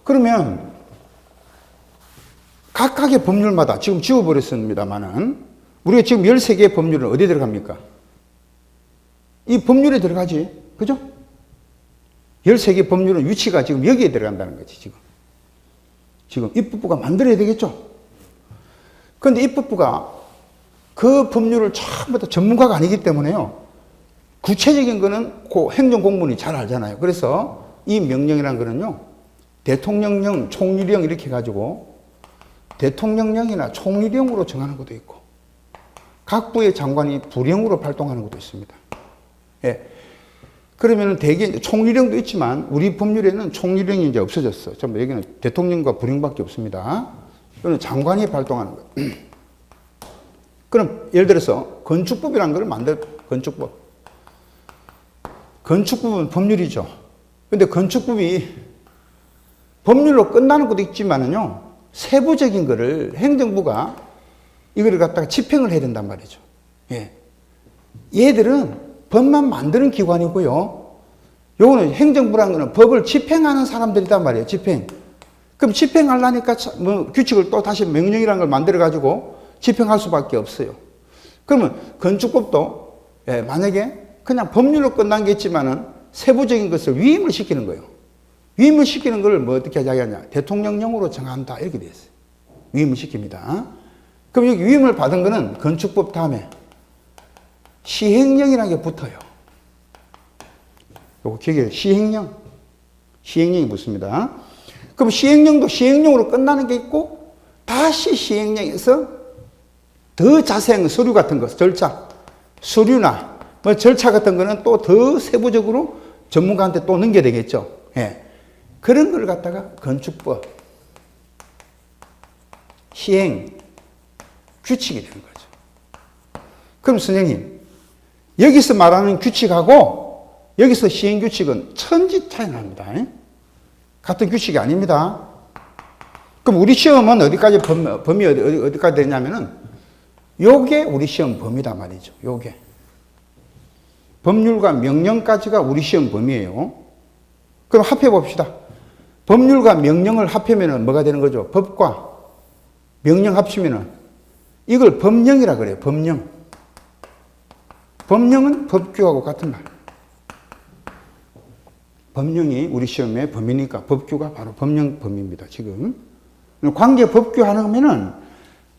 그러면 각각의 법률마다 지금 지워버렸습니다만은 우리가 지금 13개의 법률은 어디에 들어갑니까? 이 법률에 들어가지. 그죠? 13개 법률은 위치가 지금 여기에 들어간다는 거지, 지금 입법부가 만들어야 되겠죠? 그런데 입법부가 그 법률을 처음부터 전문가가 아니기 때문에요, 구체적인 거는 그 행정공무원이 잘 알잖아요. 그래서 이 명령이라는 거는요, 대통령령, 총리령 이렇게 해가지고 대통령령이나 총리령으로 정하는 것도 있고 각 부의 장관이 부령으로 발동하는 것도 있습니다. 예. 그러면은 대개 총리령도 있지만 우리 법률에는 총리령이 이제 없어졌어. 전부 여기는 대통령과 부령밖에 없습니다. 이거는 장관이 발동하는 거예요. 그럼 예를 들어서 건축법이라는 걸 건축법은 법률이죠. 근데 건축법이 법률로 끝나는 것도 있지만은요, 세부적인 거를 행정부가 이거를 갖다가 집행을 해야 된단 말이죠. 예. 얘들은 법만 만드는 기관이고요. 요거는 행정부라는 거는 법을 집행하는 사람들이란 말이에요. 집행. 그럼 집행하려니까 뭐 규칙을 또 다시 명령이라는 걸 만들어가지고 집행할 수밖에 없어요. 그러면 건축법도 만약에 그냥 법률로 끝난 게 있지만은 세부적인 것을 위임을 시키는 거예요. 위임을 시키는 걸 뭐 어떻게 하냐. 대통령령으로 정한다. 이렇게 돼 있어요. 위임을 시킵니다. 그럼 여기 위임을 받은 거는 건축법 다음에 시행령이라는 게 붙어요. 요거 기억해요. 시행령. 시행령이 붙습니다. 그럼 시행령도 시행령으로 끝나는 게 있고, 다시 시행령에서 더 자세한 서류 같은 거, 절차, 서류나 뭐 절차 같은 거는 또 더 세부적으로 전문가한테 또 넘겨야 되겠죠. 예. 그런 걸 갖다가 건축법, 시행, 규칙이 되는 거죠. 그럼 선생님, 여기서 말하는 규칙하고 여기서 시행 규칙은 천지 차이 납니다. 같은 규칙이 아닙니다. 그럼 우리 시험은 어디까지 범위 어디까지 되냐면은 요게 우리 시험 범위다 말이죠. 요게. 법률과 명령까지가 우리 시험 범위예요. 그럼 합해 봅시다. 법률과 명령을 합하면은 뭐가 되는 거죠? 법과 명령 합치면은 이걸 법령이라 그래요. 법령. 법령은 법규하고 같은 말. 법령이 우리 시험의 범위니까 법규가 바로 법령 범위입니다. 지금 관계 법규 하면은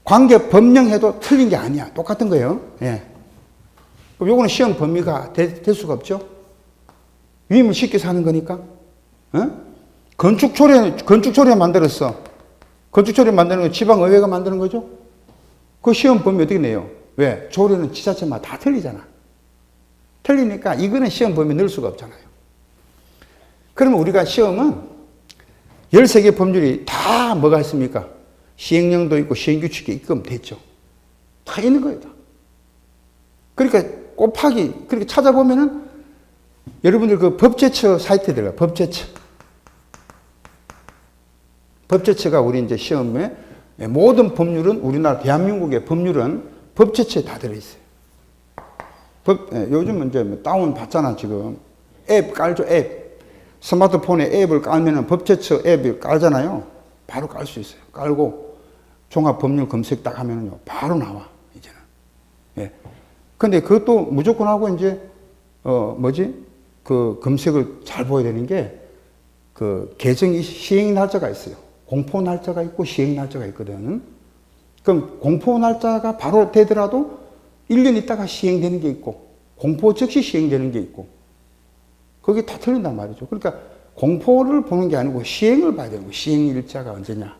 관계 법령 해도 틀린 게 아니야. 똑같은 거예요. 예. 그럼 요거는 시험 범위가 될 수가 없죠. 위임을 시켜서 하는 거니까. 어? 건축조례 만들었어. 건축조례 만드는 거 지방의회가 만드는 거죠. 그 시험 범위 어떻게 내요? 왜? 조례는 지자체마다 다 틀리잖아. 틀리니까 이거는 시험 범위에 넣을 수가 없잖아요. 그러면 우리가 시험은 13개 법률이 다 뭐가 있습니까? 시행령도 있고 시행규칙이 있게끔 됐죠. 다 있는 거예요. 다. 그러니까 곱하기, 그렇게 찾아보면은 여러분들 그 법제처 사이트에 들어가. 법제처가 우리 이제 시험에 모든 법률은 우리나라 대한민국의 법률은 법제처에 다 들어있어요. 요즘은 이제 다운 받잖아, 지금. 앱 깔죠, 앱. 스마트폰에 앱을 깔면은 법제처 앱을 깔잖아요. 바로 깔 수 있어요. 깔고 종합법률 검색 딱 하면은요, 바로 나와, 이제는. 예. 근데 그것도 무조건 하고 이제, 그 검색을 잘 보여야 되는 게, 그 개정 시행 날짜가 있어요. 공포 날짜가 있고 시행 날짜가 있거든. 그럼 공포 날짜가 바로 되더라도 1년 있다가 시행되는 게 있고, 공포 즉시 시행되는 게 있고, 그게 다 틀린단 말이죠. 그러니까 공포를 보는 게 아니고 시행을 봐야 되는 거예요. 시행 일자가 언제냐.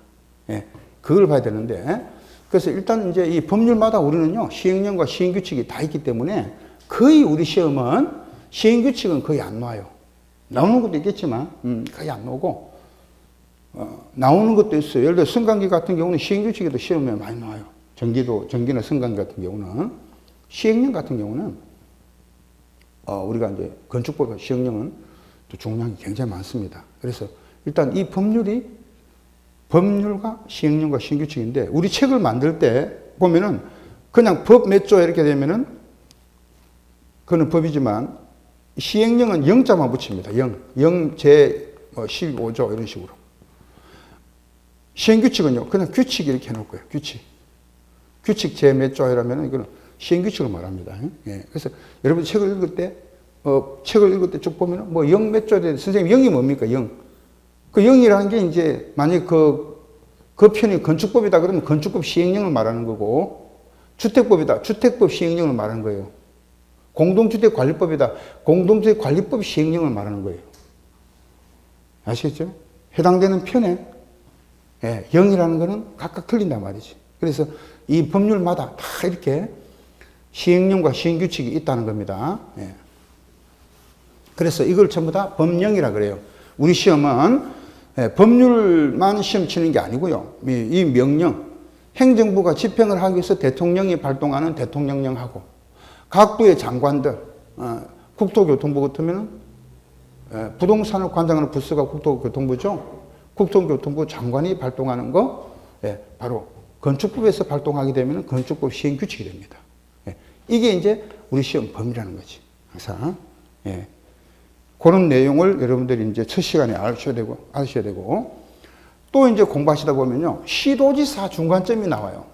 예, 그걸 봐야 되는데, 그래서 일단 이제 이 법률마다 우리는요, 시행령과 시행규칙이 다 있기 때문에 거의 우리 시험은 시행규칙은 거의 안 나와요. 나오는 것도 있겠지만, 거의 안 나오고, 나오는 것도 있어요. 예를 들어 승강기 같은 경우는 시행규칙에도 시험에 많이 나와요. 전기나 승강기 같은 경우는. 시행령 같은 경우는, 우리가 이제 건축법 시행령은 또 중요한 게 굉장히 많습니다. 그래서 일단 이 법률과 시행령과 시행규칙인데, 우리 책을 만들 때 보면은 그냥 법 몇 조 이렇게 되면은 그건 법이지만 시행령은 영자만 붙입니다. 제 15조 이런 식으로. 시행규칙은요, 그냥 규칙 이렇게 해놓을 거예요. 규칙 제 몇 조 이라면은 이거는 시행규칙을 말합니다. 예. 그래서 여러분 책을 읽을 때 쭉 보면은 뭐 영 몇 조에 대해서 선생님 영이 뭡니까? 영. 그 영이라는 게 이제 만약 그 편이 건축법이다 그러면 건축법 시행령을 말하는 거고, 주택법이다. 주택법 시행령을 말하는 거예요. 공동주택관리법이다. 공동주택관리법 시행령을 말하는 거예요. 아시겠죠? 해당되는 편에, 예, 영이라는 거는 각각 틀린단 말이지. 그래서 이 법률마다 다 이렇게 시행령과 시행규칙이 있다는 겁니다. 예. 그래서 이걸 전부 다 법령이라 그래요. 우리 시험은 법률만 시험 치는 게 아니고요. 이 명령, 행정부가 집행을 하기 위해서 대통령이 발동하는 대통령령하고, 각부의 장관들, 국토교통부 같으면 부동산을 관장하는 부서가 국토교통부죠. 국토교통부 장관이 발동하는 거, 바로 건축법에서 발동하게 되면 건축법 시행규칙이 됩니다. 이게 이제 우리 시험 범위라는 거지. 항상. 그런 내용을 여러분들이 이제 첫 시간에 아셔야 되고, 또 이제 공부하시다 보면요, 시도지사 중간점이 나와요.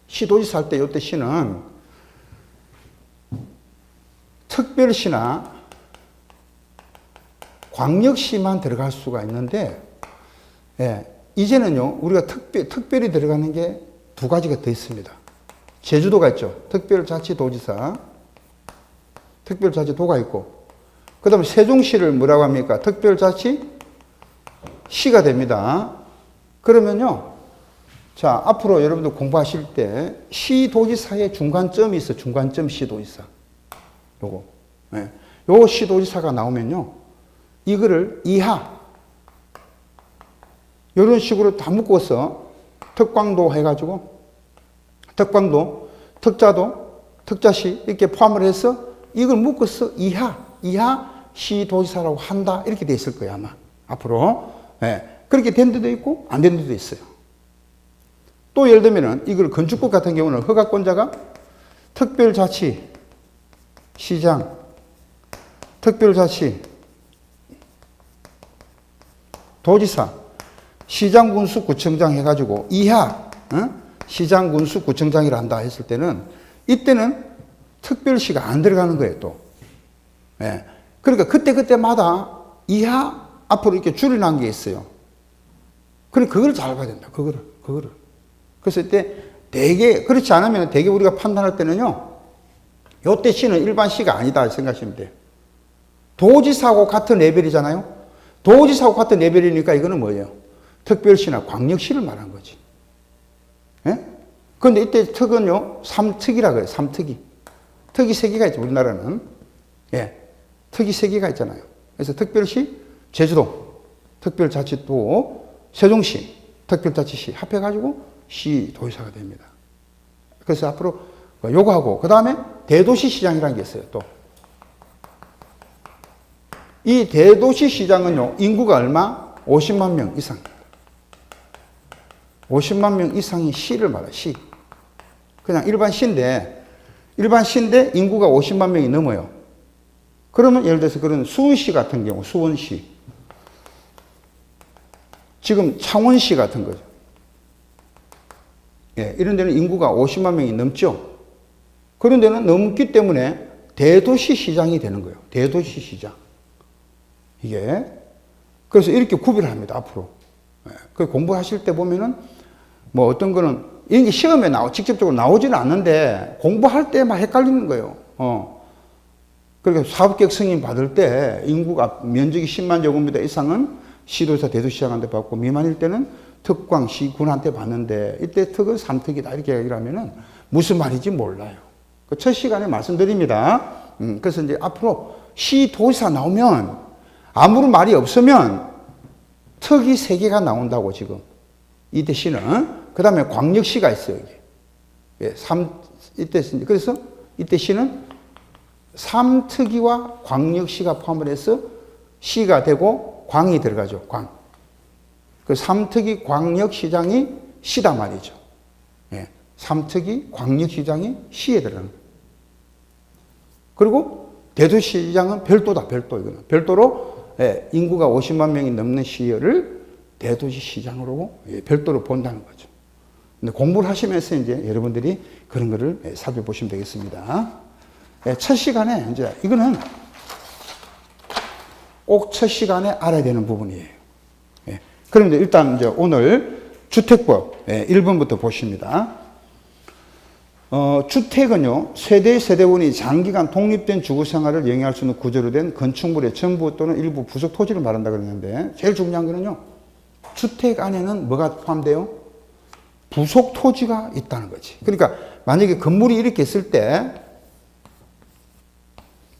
시도지사 할 때 이때 시는 특별시나 광역시만 들어갈 수가 있는데, 예, 이제는요, 우리가 특별히 들어가는 게 두 가지가 더 있습니다. 제주도가 있죠. 특별자치도지사, 특별자치도가 있고, 그 다음에 세종시를 뭐라고 합니까? 특별자치시가 됩니다. 그러면요, 자, 앞으로 여러분들 공부하실 때 시도지사의 중간점이 있어. 중간점 시도지사. 요거. 예. 요 시도지사가 나오면요, 이거를 이하, 이런 식으로 다 묶어서 특광도 해가지고, 특광도, 특자도, 특자시 이렇게 포함을 해서 이걸 묶어서 이하 시도지사라고 한다. 이렇게 돼 있을 거예요, 아마. 앞으로. 예. 그렇게 된 데도 있고, 안 된 데도 있어요. 또 예를 들면은 이걸 건축법 같은 경우는 허가권자가 특별자치, 시장, 특별자치, 도지사, 시장군수 구청장 해가지고 이하 시장군수 구청장이라 한다 했을 때는 이때는 특별시가 안 들어가는 거예요, 또. 예. 그러니까 그때마다 이하 앞으로 이렇게 줄여놓은 게 있어요. 그러니까 그걸 잘 봐야 된다. 그거를. 그래서 이때 대개 그렇지 않으면 대개 우리가 판단할 때는요, 요때 시는 일반 시가 아니다 생각하시면 돼요. 도지사하고 같은 레벨이잖아요. 도지사하고 같은 레벨이니까 이거는 뭐예요? 특별시나 광역시를 말한 거지. 예? 그런데 이때 특은요, 삼특이라고 해요. 삼특이. 특이 3개가 있죠, 우리나라는. 예. 특이 3개가 있잖아요. 그래서 특별시, 제주도, 특별자치도, 세종시, 특별자치시 합해가지고 시도지사가 됩니다. 그래서 앞으로 요거 하고, 그 다음에 대도시시장이라는 게 있어요, 또. 이 대도시시장은요, 인구가 얼마? 50만 명 이상. 50만 명 이상이 시를 말해요, 시. 그냥 일반 시인데 인구가 50만 명이 넘어요. 그러면 예를 들어서 그런 수원시 같은 경우, 수원시. 지금 창원시 같은 거죠. 예, 이런 데는 인구가 50만 명이 넘죠. 그런 데는 넘기 때문에 대도시 시장이 되는 거예요. 대도시 시장. 이게. 그래서 이렇게 구별을 합니다, 앞으로. 예, 그 공부하실 때 보면은 뭐 어떤 거는 이런 게 시험에 직접적으로 나오지는 않는데 공부할 때 막 헷갈리는 거예요. 그러니까 사업계획 승인 받을 때 인구가 면적이 10만 제곱미터 이상은 시도지사 대도시장한테 받고 미만일 때는 특광 시군한테 받는데 이때 특은 삼특이다 이렇게 얘기를 하면은 무슨 말인지 몰라요. 그 첫 시간에 말씀드립니다. 그래서 이제 앞으로 시도지사 나오면 아무런 말이 없으면 특이 3개가 나온다고 지금. 이때 시는. 그 다음에 광역시가 있어요, 여기. 예, 그래서 이때 시는 삼특위와 광역시가 포함을 해서 시가 되고 광이 들어가죠, 광. 그 삼특위 광역시장이 시다 말이죠. 예, 삼특위 광역시장이 시에 들어가는 거예요. 그리고 대도시장은 별도다, 별도. 이거는. 별도로 인구가 50만 명이 넘는 시를 대도시시장으로 별도로 본다는 거죠. 근데 공부를 하시면서 이제 여러분들이 그런 거를 살펴보시면 되겠습니다. 첫 시간에 이제 이거는 꼭 첫 시간에 알아야 되는 부분이에요. 그런데 일단 이제 오늘 주택법 1번부터 보십니다. 주택은요, 세대원이 장기간 독립된 주거 생활을 영위할 수 있는 구조로 된 건축물의 전부 또는 일부 부속 토지를 말한다 그랬는데, 제일 중요한 거는요, 주택 안에는 뭐가 포함돼요? 부속 토지가 있다는 거지. 그러니까 만약에 건물이 이렇게 있을 때,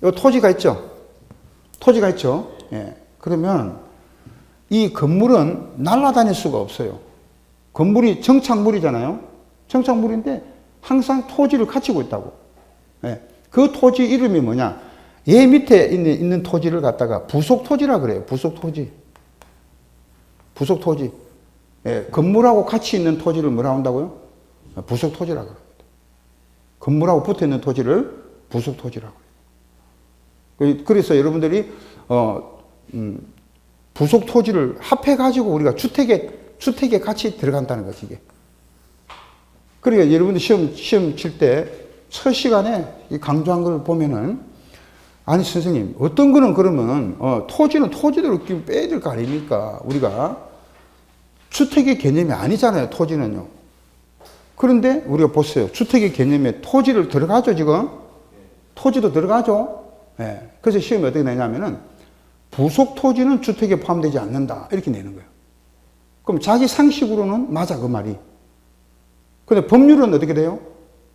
요 토지가 있죠? 토지가 있죠? 예. 그러면 이 건물은 날아다닐 수가 없어요. 건물이 정착물이잖아요? 정착물인데 항상 토지를 갖추고 있다고. 예. 그 토지 이름이 뭐냐? 얘 밑에 있는 토지를 갖다가 부속 토지라 그래요. 부속 토지. 부속 토지. 예. 건물하고 같이 있는 토지를 뭐라 한다고요? 부속 토지라고 합니다. 건물하고 붙어 있는 토지를 부속 토지라고 해요. 그래서 여러분들이 부속 토지를 합해가지고 우리가 주택에 같이 들어간다는 거지, 이게. 그러니까 여러분들 시험 칠 때 첫 시간에 강조한 걸 보면은 아니 선생님 어떤 거는 그러면 토지는 토지대로 빼야 될 거 아닙니까? 우리가 주택의 개념이 아니잖아요. 토지는요. 그런데 우리가 보세요. 주택의 개념에 토지를 들어가죠 지금. 토지도 들어가죠. 예. 그래서 시험이 어떻게 내냐면은 부속 토지는 주택에 포함되지 않는다 이렇게 내는 거예요. 그럼 자기 상식으로는 맞아 그 말이. 근데 법률은 어떻게 돼요?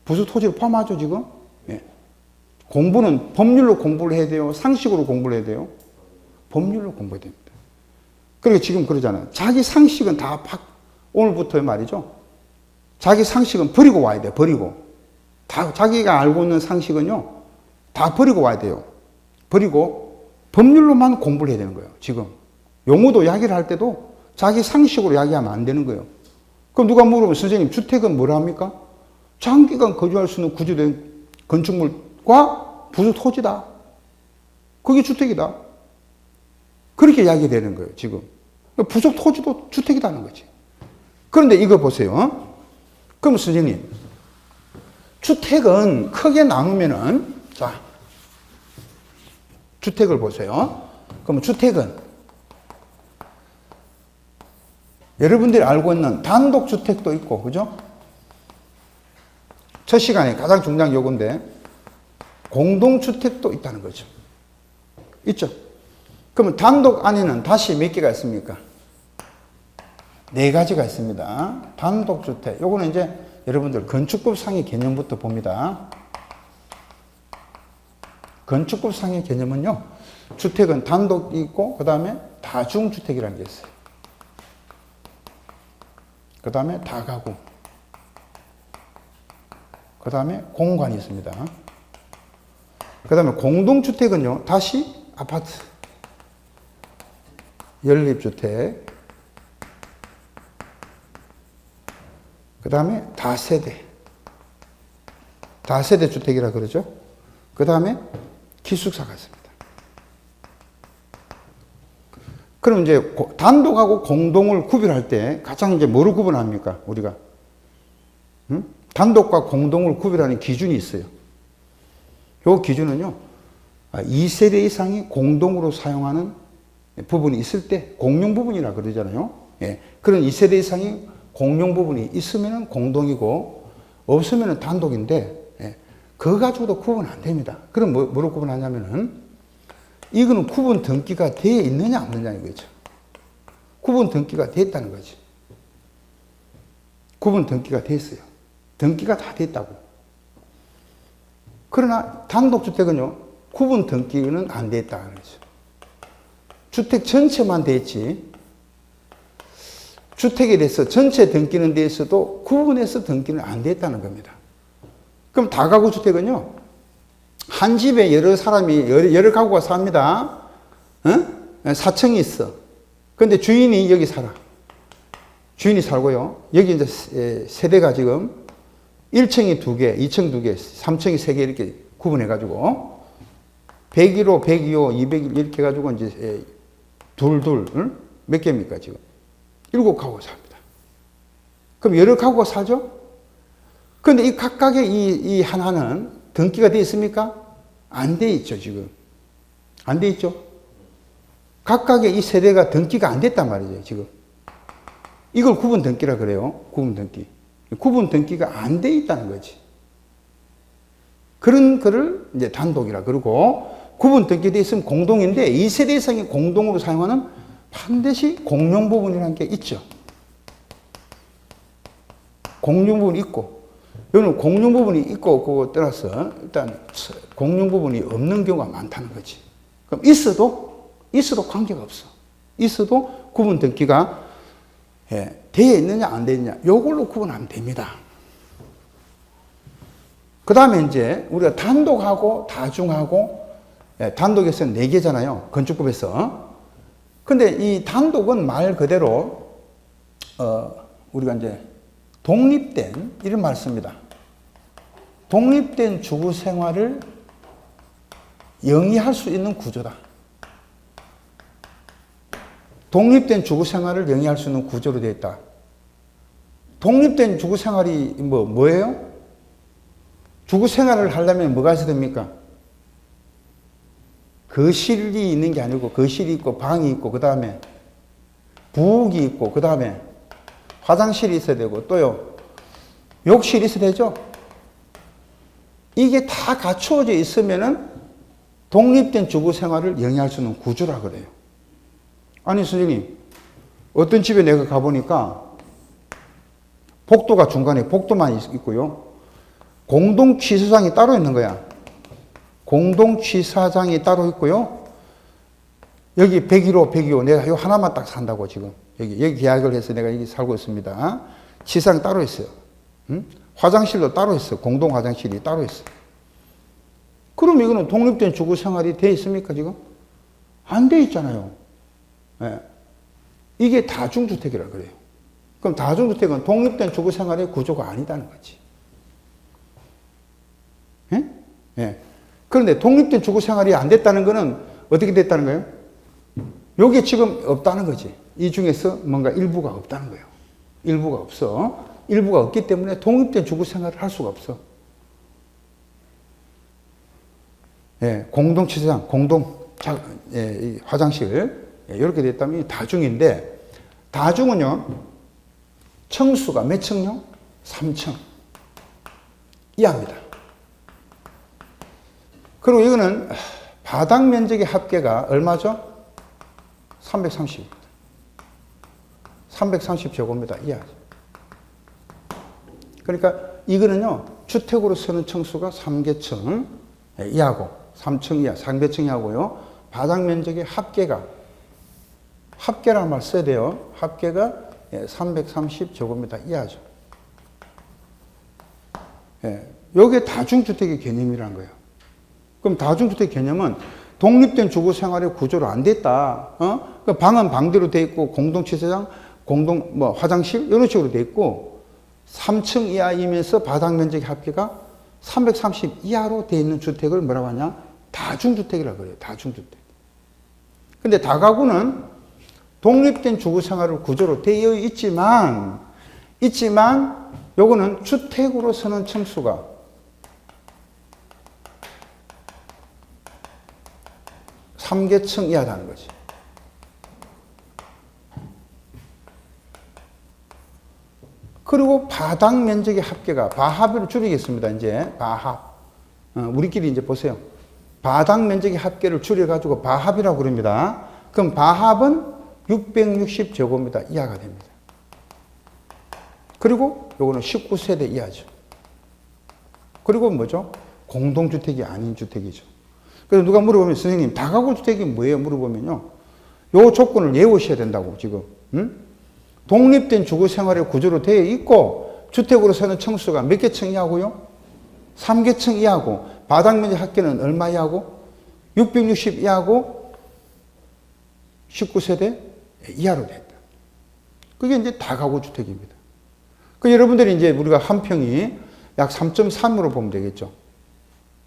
부속 토지를 포함하죠 지금. 예. 공부는 법률로 공부를 해야 돼요? 상식으로 공부를 해야 돼요? 법률로 공부해야 됩니다. 그러니까 지금 그러잖아요. 자기 상식은 다 오늘부터 말이죠. 자기 상식은 버리고 와야 돼요. 버리고. 다 자기가 알고 있는 상식은요. 다 버리고 와야 돼요. 버리고 법률로만 공부를 해야 되는 거예요. 지금. 용어도 이야기를 할 때도 자기 상식으로 이야기하면 안 되는 거예요. 그럼 누가 물으면 선생님 주택은 뭐라 합니까? 장기간 거주할 수 있는 구조된 건축물과 부속 토지다. 그게 주택이다. 그렇게 이야기되는 거예요. 지금. 부속 토지도 주택이라는 거지. 그런데 이거 보세요. 그럼 선생님 주택은 크게 나누면은 자 주택을 보세요. 그럼 주택은 여러분들이 알고 있는 단독주택도 있고 그죠? 첫 시간에 가장 중요한 요건데 공동주택도 있다는 거죠. 있죠? 그러면 단독 안에는 다시 몇 개가 있습니까? 4가지가 있습니다. 단독주택. 요거는 이제 여러분들 건축법 상의 개념부터 봅니다. 건축법 상의 개념은요, 주택은 단독이 있고, 그 다음에 다중주택이라는 게 있어요. 그 다음에 다가구. 그 다음에 공간이 있습니다. 그 다음에 공동주택은요, 다시 아파트. 연립주택. 그 다음에 다세대. 다세대 주택이라 그러죠. 그 다음에 기숙사가 있습니다. 그럼 이제 단독하고 공동을 구별할 때 가장 이제 뭐로 구분합니까? 우리가. 단독과 공동을 구별하는 기준이 있어요. 요 기준은요, 2세대 이상이 공동으로 사용하는 부분이 있을 때 공용 부분이라 그러잖아요. 예. 그런 2세대 이상이 공용 부분이 있으면 공동이고 없으면 단독인데, 예. 그거 가지고도 구분 안 됩니다. 그럼 뭐로 구분하냐면은 이거는 구분 등기가 되어 있느냐 없느냐 이거죠. 구분 등기가 되어 있다는 거지. 구분 등기가 되어 있어요. 등기가 다 되어 있다고. 그러나 단독주택은요, 구분 등기는 안 되어 있다는 거죠. 주택 전체만 되어 있지, 주택에 대해서 전체 등기는 되어 있어도 구분해서 등기는 안 되어 있다는 겁니다. 그럼 다가구 주택은요, 한 집에 여러 사람이, 여러 가구가 삽니다. 4층이 있어. 근데 주인이 여기 살아. 주인이 살고요. 여기 이제 세대가 지금 1층이 2개, 2층 2개, 3층이 3개 이렇게 구분해가지고 101호, 102호, 201 이렇게 해가지고 이제 몇 개입니까 지금? 7가구가 삽니다. 그럼 여러 가구가 살죠? 근데 이 각각의 이 하나는 등기가 되어 있습니까? 안 되어 있죠, 지금. 안 되어 있죠? 각각의 이 세대가 등기가 안 됐단 말이죠, 지금. 이걸 구분 등기라 그래요. 구분 등기. 구분 등기가 안 돼 있다는 거지. 그런 거를 이제 단독이라 그러고, 구분 등기되어 있으면 공동인데, 이 세대 이상이 공동으로 사용하는 반드시 공용 부분이라는 게 있죠. 공용 부분이 있고, 여기는 공용 부분이 있고 그거 떠나서 일단 공용 부분이 없는 경우가 많다는 거지. 그럼 있어도 관계가 없어. 있어도 구분 등기가 되어 있느냐 안 되어 있느냐 요걸로 구분하면 됩니다. 그 다음에 이제 우리가 단독하고 다중하고, 단독에서는 4개잖아요. 건축법에서. 근데 이 단독은 말 그대로 우리가 이제 독립된, 이런 말 씁니다. 독립된 주거 생활을 영위할 수 있는 구조다. 독립된 주거 생활을 영위할 수 있는 구조로 되어 있다. 독립된 주거 생활이 뭐예요? 주거 생활을 하려면 뭐가 있어야 됩니까? 거실이 있는 게 아니고 거실이 있고 방이 있고 그 다음에 부엌이 있고 그 다음에 화장실이 있어야 되고 또요 욕실이 있어야 되죠. 이게 다 갖추어져 있으면은 독립된 주거 생활을 영위할 수 있는 구조라 그래요. 아니 선생님 어떤 집에 내가 가보니까 복도가 중간에 복도만 있고요. 공동 취사장이 따로 있는 거야. 공동 취사장이 따로 있고요. 여기 101호 내가 요 하나만 딱 산다고 지금 여기 계약을 해서 내가 여기 살고 있습니다. 취사장 따로 있어요. 응? 화장실도 따로 있어. 공동 화장실이 따로 있어. 그럼 이거는 독립된 주거 생활이 돼 있습니까 지금? 안 돼 있잖아요. 예. 이게 다중주택이라 그래요. 그럼 다중주택은 독립된 주거 생활의 구조가 아니다는 거지. 예? 예. 그런데 독립된 주거 생활이 안 됐다는 거는 어떻게 됐다는 거예요? 요게 지금 없다는 거지. 이 중에서 뭔가 일부가 없다는 거예요. 일부가 없어. 일부가 없기 때문에 독립된 주거 생활을 할 수가 없어. 예, 공동 취사장, 화장실, 이렇게 됐다면 다중인데, 다중은요, 층수가 몇 층요? 3층. 이하입니다. 그리고 이거는 바닥 면적의 합계가 얼마죠? 330입니다. 330제곱미터 이하죠. 그러니까 이거는요, 주택으로 쓰는 층수가 3개층 이하고, 3층 이하, 3개층 이하고요, 바닥 면적의 합계라는 말 써야 돼요. 합계가 330제곱미터 이하죠. 예, 이게 다중주택의 개념이라는 거예요. 그럼 다중주택 개념은 독립된 주거 생활의 구조로 안 됐다. 그 방은 방대로 돼 있고, 공동취사장, 화장실, 이런 식으로 돼 있고, 3층 이하이면서 바닥 면적의 합계가 330 이하로 돼 있는 주택을 뭐라고 하냐? 다중주택이라고 그래요. 다중주택. 근데 다가구는 독립된 주거 생활을 구조로 되어 있지만, 요거는 주택으로 서는 층수가 3개층 이하다는 거지. 그리고 바닥 면적의 합계가, 바합을 줄이겠습니다. 이제 바합. 우리끼리 이제 보세요. 바닥 면적의 합계를 줄여가지고 바합이라고 그럽니다. 그럼 바합은 660제곱미터 이하가 됩니다. 그리고 요거는 19세대 이하죠. 그리고 뭐죠? 공동주택이 아닌 주택이죠. 그래서 누가 물어보면 선생님 다가구 주택이 뭐예요? 물어보면요. 요 조건을 외우셔야 된다고 지금. 독립된 주거 생활의 구조로 되어 있고 주택으로 서는 층수가 몇 개 층 이하고요? 3개층 이하고 바닥 면적 합계는 얼마 이하고? 660 이하고 19세대 이하로 됐다. 그게 이제 다가구 주택입니다. 그 여러분들이 이제 우리가 한 평이 약 3.3으로 보면 되겠죠.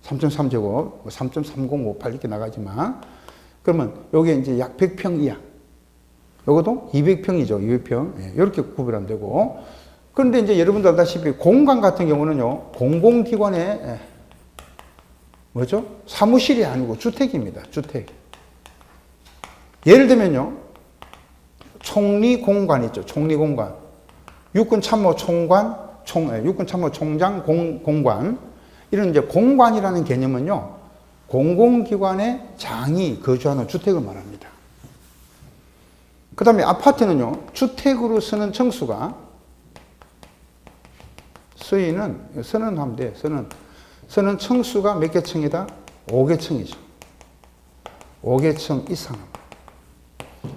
3.3제곱, 3.3058 이렇게 나가지만, 그러면 요게 이제 약 100평 이하. 요것도 200평이죠. 200평. 예, 이렇게 구별하면 되고. 그런데 이제 여러분들 알다시피 공간 같은 경우는요, 공공기관의, 뭐죠? 사무실이 아니고 주택입니다. 주택. 예를 들면요, 총리공간 있죠. 총리공간. 육군참모총장 공관. 이런 이제 공관이라는 개념은요, 공공기관의 장이 거주하는 주택을 말합니다. 그 다음에 아파트는요, 주택으로 쓰는 층수가, 서는 하면 돼. 서는 층수가 몇 개 층이다? 5개층이죠. 5개층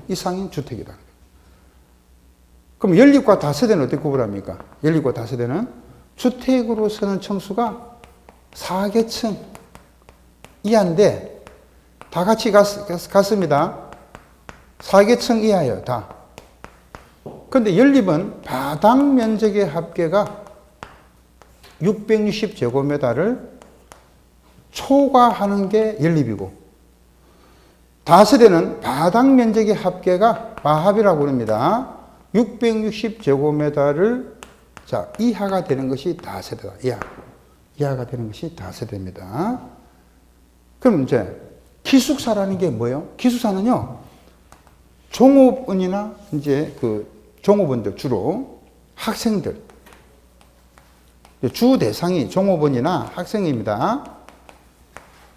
이상인 주택이다. 그럼 연립과 다세대는 어떻게 구분합니까? 연립과 다세대는 주택으로 쓰는 층수가 4개층 이하인데 다 같이 갔습니다. 4개층 이하예요, 다. 근데 연립은 바닥 면적의 합계가 660제곱미터를 초과하는 게 연립이고, 다세대는 바닥 면적의 합계가 바합이라고 합니다. 660제곱미터를 이하가 되는 것이 다세대다. 이하가 되는 것이 다세대입니다. 그럼 이제 기숙사라는 게 뭐예요? 기숙사는요, 종업원이나 이제 그 종업원들, 주로 학생들, 주 대상이 종업원이나 학생입니다.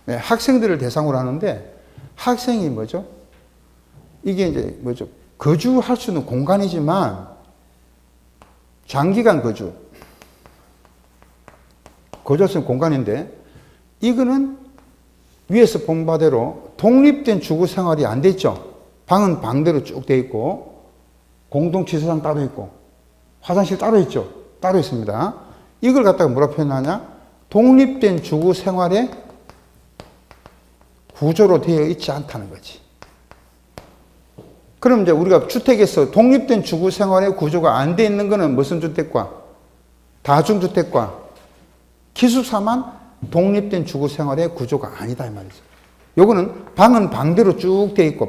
네, 학생들을 대상으로 하는데, 학생이 뭐죠? 이게 이제 뭐죠? 거주할 수 있는 공간이지만 장기간 거주할 수 있는 공간인데, 이거는 위에서 본 바대로 독립된 주거 생활이 안 돼 있죠. 방은 방대로 쭉 돼 있고, 공동 취사장 따로 있고, 화장실 따로 있죠. 따로 있습니다. 이걸 갖다가 뭐라 표현하냐? 독립된 주거 생활의 구조로 되어 있지 않다는 거지. 그럼 이제 우리가 주택에서 독립된 주거 생활의 구조가 안 돼 있는 거는 무슨 주택과? 다중주택과 기숙사만 독립된 주거 생활의 구조가 아니다 이 말이죠. 요거는 방은 방대로 쭉 돼 있고,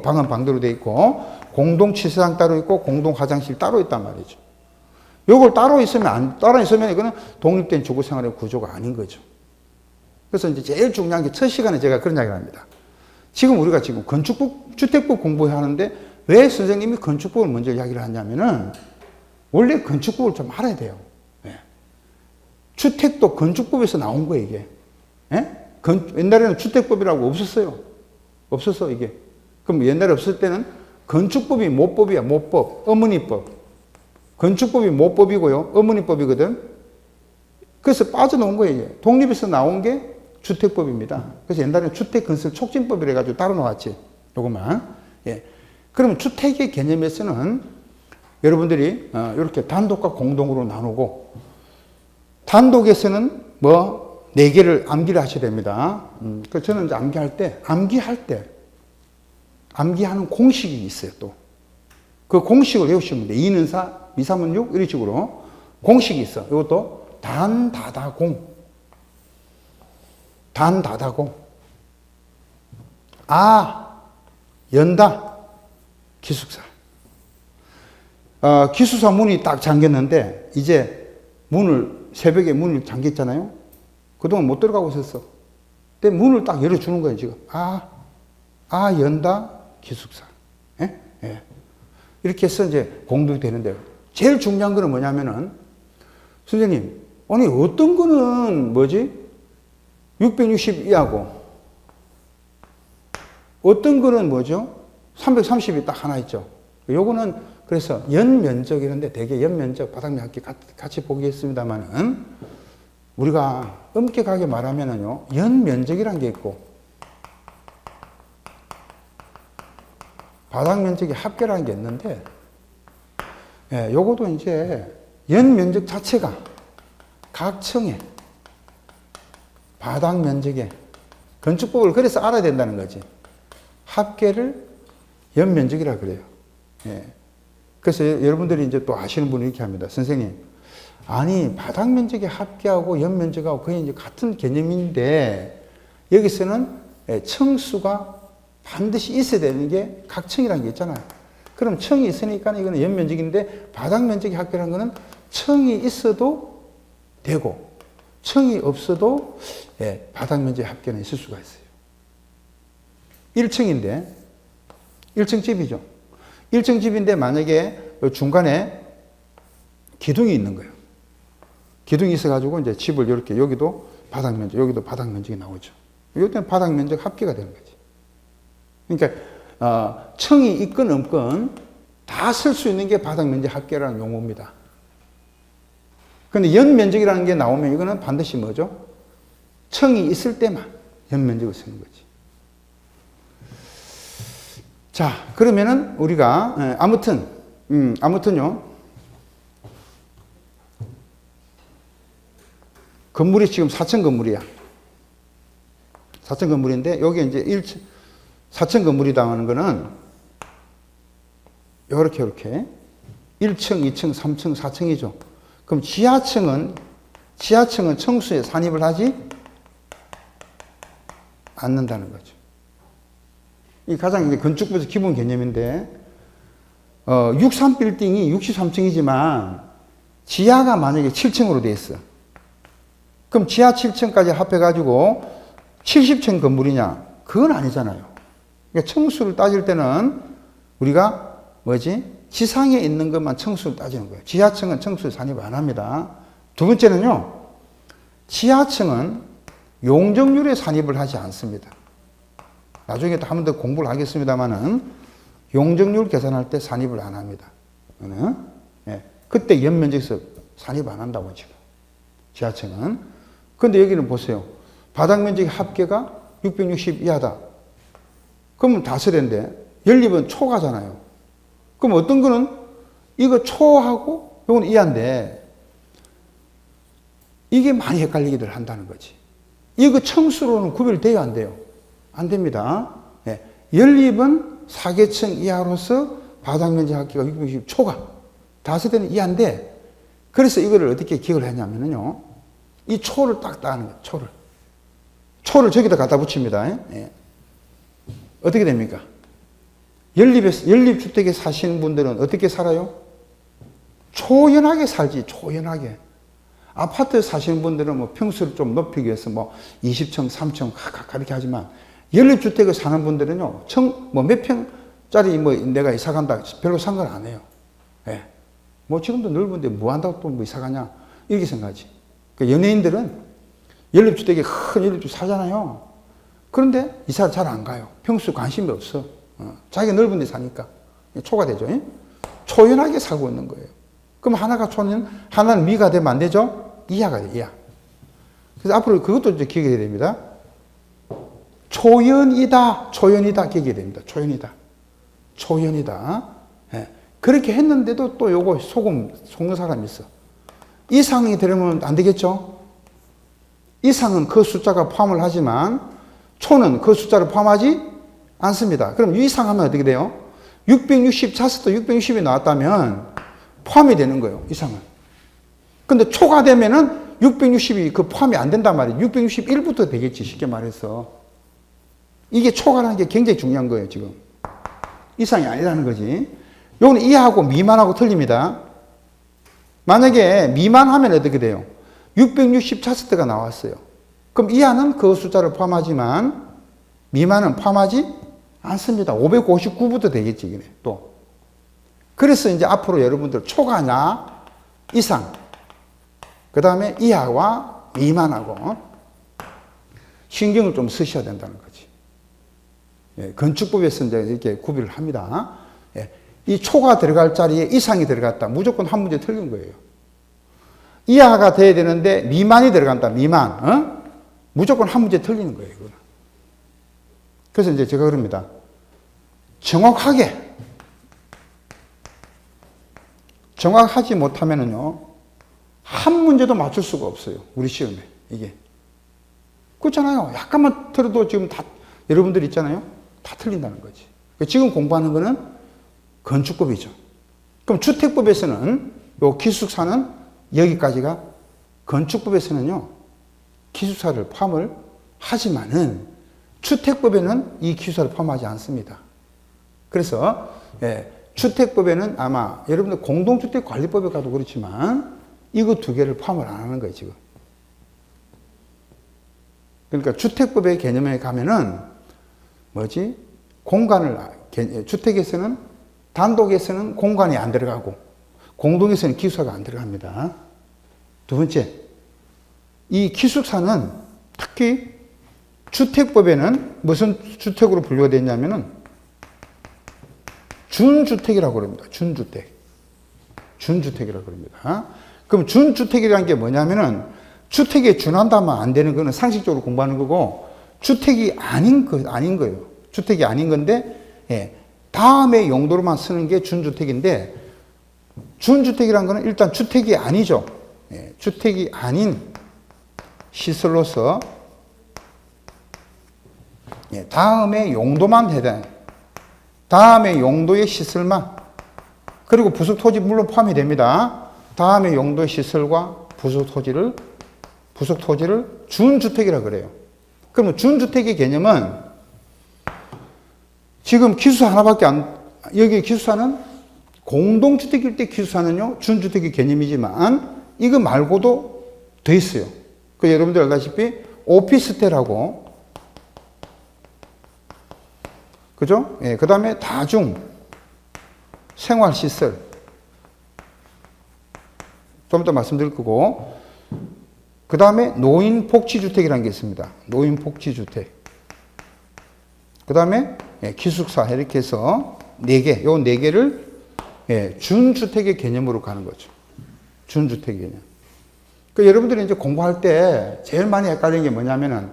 공동 취사장 따로 있고, 공동 화장실 따로 있단 말이죠. 요걸 따로 있으면 이거는 독립된 주거 생활의 구조가 아닌 거죠. 그래서 이제 제일 중요한 게 첫 시간에 제가 그런 이야기를 합니다. 지금 우리가 건축법, 주택법 공부하는데 왜 선생님이 건축법을 먼저 이야기를 하냐면은, 원래 건축법을 좀 알아야 돼요. 예. 주택도 건축법에서 나온 거예요, 이게. 예? 옛날에는 주택법이라고 없었어, 이게. 그럼 옛날에 없을 때는 건축법이 모법이야, 모법, 어머니법. 건축법이 모법이고요, 어머니법이거든. 그래서 빠져나온 거예요, 이게. 독립에서 나온 게 주택법입니다. 그래서 옛날에는 주택건설 촉진법이라 해가지고 따로 나왔지, 요것만. 예. 그러면 주택의 개념에서는 여러분들이 이렇게 단독과 공동으로 나누고, 단독에서는 뭐 4개를 암기를 하셔야 됩니다. 그래서 저는 이제 암기할 때 암기하는 공식이 있어요, 또. 그 공식을 외우시면 돼요. 2는 4, 2, 3은 6, 이런 식으로 공식이 있어. 이것도 단다다공. 연다. 기숙사. 기숙사 문이 딱 잠겼는데, 이제 새벽에 문을 잠겼잖아요? 그동안 못 들어가고 있었어. 근데 문을 딱 열어주는 거예요, 지금. 연다, 기숙사. 예? 예. 이렇게 해서 이제 공부가 되는데요. 제일 중요한 거는 뭐냐면은, 선생님, 아니, 어떤 거는 662하고, 어떤 거는 330이 딱 하나 있죠. 요거는 그래서 연면적이런데 되게 연면적, 바닥면 같이 보겠습니다만은, 우리가 엄격하게 말하면은요, 연면적이란 게 있고, 바닥면적이 합계라는 게 있는데, 예, 요것도 이제 연면적 자체가 각 층에 바닥면적에 건축법을 그래서 알아야 된다는 거지. 합계를 연면적이라 그래요. 예. 그래서 여러분들이 이제 또 아시는 분이 이렇게 합니다. 선생님, 아니, 바닥면적의 합계하고 연면적하고 거의 이제 같은 개념인데, 여기서는 층수가 반드시 있어야 되는 게 각층이라는 게 있잖아요. 그럼 층이 있으니까 이거는 연면적인데, 바닥면적의 합계라는 거는 층이 있어도 되고, 층이 없어도 바닥면적의 합계는 있을 수가 있어요. 1층인데, 1층 집이죠. 1층 집인데 만약에 중간에 기둥이 있는 거예요. 기둥이 있어가지고 이제 집을 이렇게, 여기도 바닥면적이 나오죠. 이때는 바닥면적 합계가 되는 거지. 그러니까, 층이 있건 없건 다 쓸 수 있는 게 바닥면적 합계라는 용어입니다. 근데 연면적이라는 게 나오면 이거는 반드시 층이 있을 때만 연면적을 쓰는 거지. 자, 그러면은 우리가 아무튼요. 건물이 지금 4층 건물이야. 4층 건물인데 여기 이제 4층 건물이다 하는 거는 이렇게 1층, 2층, 3층, 4층이죠. 그럼 지하층은 층수에 산입을 하지 않는다는 거죠. 이 가장 이제 건축부에서 기본 개념인데, 63빌딩이 63층이지만 지하가 만약에 7층으로 돼 있어. 그럼 지하 7층까지 합해가지고 70층 건물이냐? 그건 아니잖아요. 그러니까 청수를 따질 때는 우리가 지상에 있는 것만 청수를 따지는 거예요. 지하층은 청수를 산입 안 합니다. 두 번째는요, 지하층은 용적률에 산입을 하지 않습니다. 나중에 또 한 번 더 공부를 하겠습니다만은 용적률 계산할 때 산입을 안 합니다. 그때 연면적에서 산입 안 한다고 지금. 지하층은. 근데 여기는 보세요. 바닥 면적의 합계가 660 이하다. 그러면 다세대인데 연립은 초가잖아요. 그럼 어떤 거는 이거 초하고 이건 이하인데 이게 많이 헷갈리기들 한다는 거지. 이거 청수로는 구별돼야 안 돼요. 안 됩니다. 연립은 4계층 이하로서 바닥 면적 합계가 660 초가. 다세대는 이하인데 그래서 이거를 어떻게 기억을 했냐면요. 이 초를 딱 따는 거예요. 초를. 초를 저기다 갖다 붙입니다. 어떻게 됩니까? 연립주택에 사시는 분들은 어떻게 살아요? 초연하게 살지, 초연하게. 아파트에 사시는 분들은 뭐 평수를 좀 높이기 위해서 뭐 20층, 3층, 각각 이렇게 하지만 연립주택에 사는 분들은요, 몇 평짜리 뭐 내가 이사 간다, 별로 상관 안 해요. 뭐 지금도 넓은데 뭐 한다고 또 뭐 이사 가냐? 이렇게 생각하지. 그러니까 연예인들은 연립주택에 큰 연립주택 사잖아요. 그런데 이사를 잘 안 가요. 평수 관심이 없어. 자기가 넓은 데 사니까. 초가 되죠. 초연하게 살고 있는 거예요. 그럼 하나가 초는, 하나는 미가 되면 안 되죠? 이하가 돼요, 이하. 그래서 앞으로 그것도 이제 기억해야 됩니다. 초연이다, 초연이다 기억해야 됩니다. 초연이다. 초연이다. 그렇게 했는데도 또 요거 속는 사람이 있어. 이상이 되려면 안 되겠죠? 이상은 그 숫자가 포함을 하지만 초는 그 숫자를 포함하지 않습니다. 그럼 이상 하면 어떻게 돼요? 660 차스도 660이 나왔다면 포함이 되는 거예요. 이상은. 근데 초가 되면은 660이 그 포함이 안 된단 말이에요. 661부터 되겠지. 쉽게 말해서. 이게 초과라는 게 굉장히 중요한 거예요. 지금. 이상이 아니라는 거지. 요거는 이하고 미만하고 틀립니다. 만약에 미만하면 어떻게 돼요? 660 차스트가 나왔어요. 그럼 이하는 그 숫자를 포함하지만 미만은 포함하지 않습니다. 559부터 되겠지, 이게 또. 그래서 이제 앞으로 여러분들 초과나 이상, 그 다음에 이하와 미만하고 신경을 좀 쓰셔야 된다는 거지. 건축법에서 이제 이렇게 구별을 합니다. 이 초가 들어갈 자리에 이상이 들어갔다. 무조건 한 문제 틀린 거예요. 이하가 돼야 되는데 미만이 들어간다. 미만. 무조건 한 문제 틀리는 거예요. 이거는. 그래서 이제 제가 그럽니다. 정확하지 못하면은요, 한 문제도 맞출 수가 없어요. 우리 시험에. 이게. 그렇잖아요. 약간만 틀어도 지금 다, 여러분들 있잖아요. 다 틀린다는 거지. 지금 공부하는 거는 건축법이죠. 그럼 주택법에서는 요 기숙사는 여기까지가, 건축법에서는요, 기숙사를 포함을 하지만은 주택법에는 이 기숙사를 포함하지 않습니다. 그래서 주택법에는 아마 여러분들 공동주택관리법에 가도 그렇지만 이거 두 개를 포함을 안 하는 거예요, 지금. 그러니까 주택법의 개념에 가면은 공간을, 주택에서는 단독에서는 공간이 안 들어가고 공동에서는 기숙사가 안 들어갑니다. 두 번째, 이 기숙사는 특히 주택법에는 무슨 주택으로 분류가 되냐면은 준주택이라고 그럽니다. 준주택이라고 그럽니다. 그럼 준주택이라는 게 뭐냐면은 주택에 준한다면 안 되는 거는 상식적으로 공부하는 거고 주택이 아닌 거예요. 주택이 아닌 건데 다음에 용도로만 쓰는 게 준주택인데 준주택이라는 거는 일단 주택이 아니죠. 주택이 아닌 시설로서 다음에 용도만 해당. 다음에 용도의 시설만. 그리고 부속 토지 물론 포함이 됩니다. 다음에 용도의 시설과 부속 토지를 준주택이라고 그래요. 그러면 준주택의 개념은 지금 기숙사 하나밖에 여기 기숙사는 공동주택일 때 기숙사는요, 준주택의 개념이지만 이거 말고도 더 있어요. 그 여러분들 알다시피 오피스텔하고 그죠? 예, 그 다음에 다중 생활시설. 좀 이따 말씀드릴 거고. 그 다음에 노인복지주택이라는 게 있습니다. 노인복지주택. 그 다음에 기숙사 이렇게 해서 4개, 요 4개를 준주택의 개념으로 가는 거죠. 준주택 개념. 그 여러분들이 이제 공부할 때 제일 많이 헷갈리는 게 뭐냐면은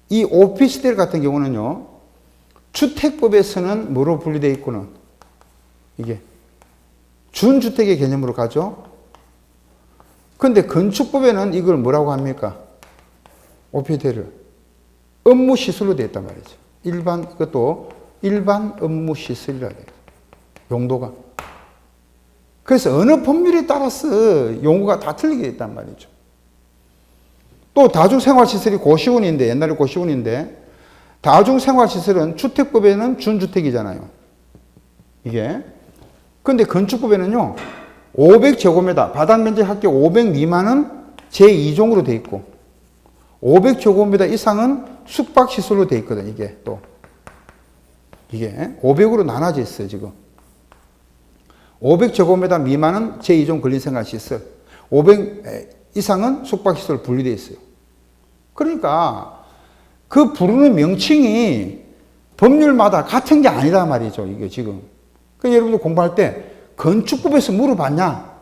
이 오피스텔 같은 경우는요, 주택법에서는 뭐로 분리되어 있고는 이게 준주택의 개념으로 가죠. 근데 건축법에는 이걸 뭐라고 합니까? 오피스텔을 업무시설로 되어 있단 말이죠. 그것도 일반 업무시설이라 해요. 용도가. 그래서 어느 법률에 따라서 용어가 다 틀리게 있단 말이죠. 또 다중생활시설이 고시원인데, 옛날에 고시원인데, 다중생활시설은 주택법에는 준주택이잖아요. 이게. 근데 건축법에는요, 500제곱미터, 바닥면적 합계 500 미만은 제2종으로 돼 있고, 500제곱미터 이상은 숙박시설로 돼 있거든, 이게 또. 이게 500으로 나눠져 있어요, 지금. 500제곱미터 미만은 제2종 근린생활시설, 500 이상은 숙박시설 분리되어 있어요. 그러니까 그 부르는 명칭이 법률마다 같은 게 아니란 말이죠, 이게 지금. 그러니까 여러분들 공부할 때 건축법에서 물어봤냐,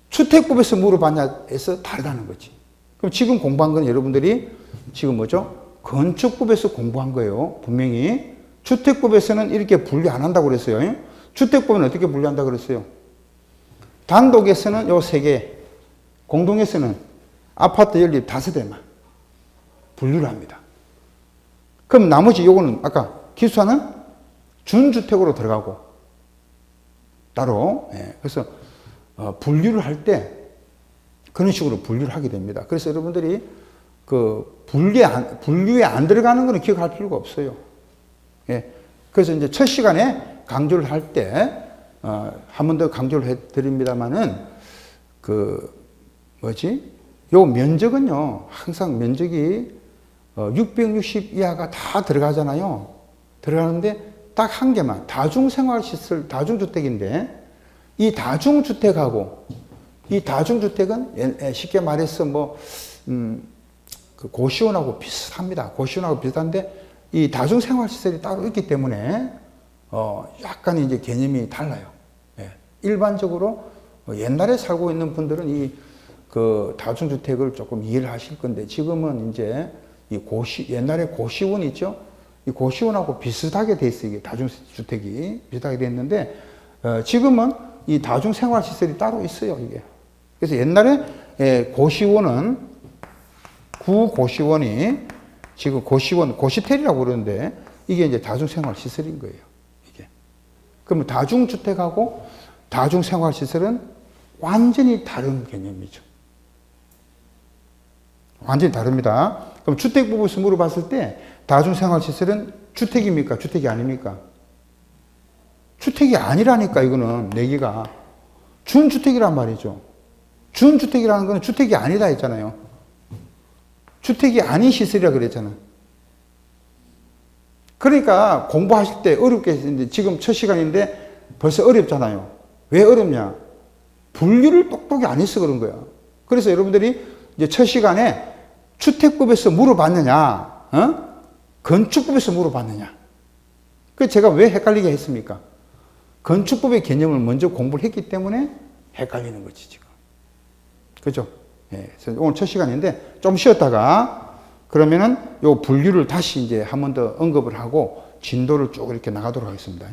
주택법에서 물어봤냐 해서 다르다는 거지. 그럼 지금 공부한 건 여러분들이 지금 뭐죠? 건축법에서 공부한 거예요. 분명히. 주택법에서는 이렇게 분리 안 한다고 그랬어요. 주택법은 어떻게 분리한다고 그랬어요? 단독에서는 요 3개, 공동에서는 아파트 연립 5대만 분류를 합니다. 그럼 나머지 요거는 아까 기숙사는 준주택으로 들어가고 따로. 그래서 분류를 할 때 그런 식으로 분류를 하게 됩니다. 그래서 여러분들이 그 분류에 안 들어가는 거는 기억할 필요가 없어요. 그래서 이제 첫 시간에 강조를 할 때 한 번 더 강조를 해 드립니다만은 요 면적은요, 항상 면적이 660 이하가 다 들어가잖아요. 들어가는데 딱 한 개만, 다중생활시설, 다중주택인데, 이 다중주택하고, 이 다중주택은 쉽게 말해서 그 고시원하고 비슷합니다. 고시원하고 비슷한데, 이 다중생활시설이 따로 있기 때문에, 약간 이제 개념이 달라요. 일반적으로 옛날에 살고 있는 분들은 그 다중주택을 조금 이해를 하실 건데, 지금은 이제 옛날에 고시원 있죠? 이 고시원하고 비슷하게 돼 있어요. 이게 다중주택이 비슷하게 돼 있는데, 지금은 이 다중생활시설이 따로 있어요, 이게. 그래서 옛날에 구고시원이 지금 고시텔이라고 그러는데, 이게 이제 다중생활시설인 거예요, 이게. 그러면 다중주택하고 다중생활시설은 완전히 다른 개념이죠. 완전히 다릅니다. 그럼 주택법에서 물어봤을 때 다중생활시설은 주택입니까? 주택이 아닙니까? 주택이 아니라니까, 이거는 내기가. 준주택이란 말이죠. 준주택이라는 건 주택이 아니다 했잖아요. 주택이 아닌 시설이라 그랬잖아. 그러니까 공부하실 때 어렵게 했는데, 지금 첫 시간인데 벌써 어렵잖아요. 왜 어렵냐? 분류를 똑똑히 안 해서 그런 거야. 그래서 여러분들이 이제 첫 시간에 주택법에서 물어봤느냐, 건축법에서 물어봤느냐. 그래서 제가 왜 헷갈리게 했습니까? 건축법의 개념을 먼저 공부를 했기 때문에 헷갈리는 거지, 지금. 그죠? 그래서 오늘 첫 시간인데 좀 쉬었다가 그러면은 요 분류를 다시 이제 한 번 더 언급을 하고 진도를 쭉 이렇게 나가도록 하겠습니다.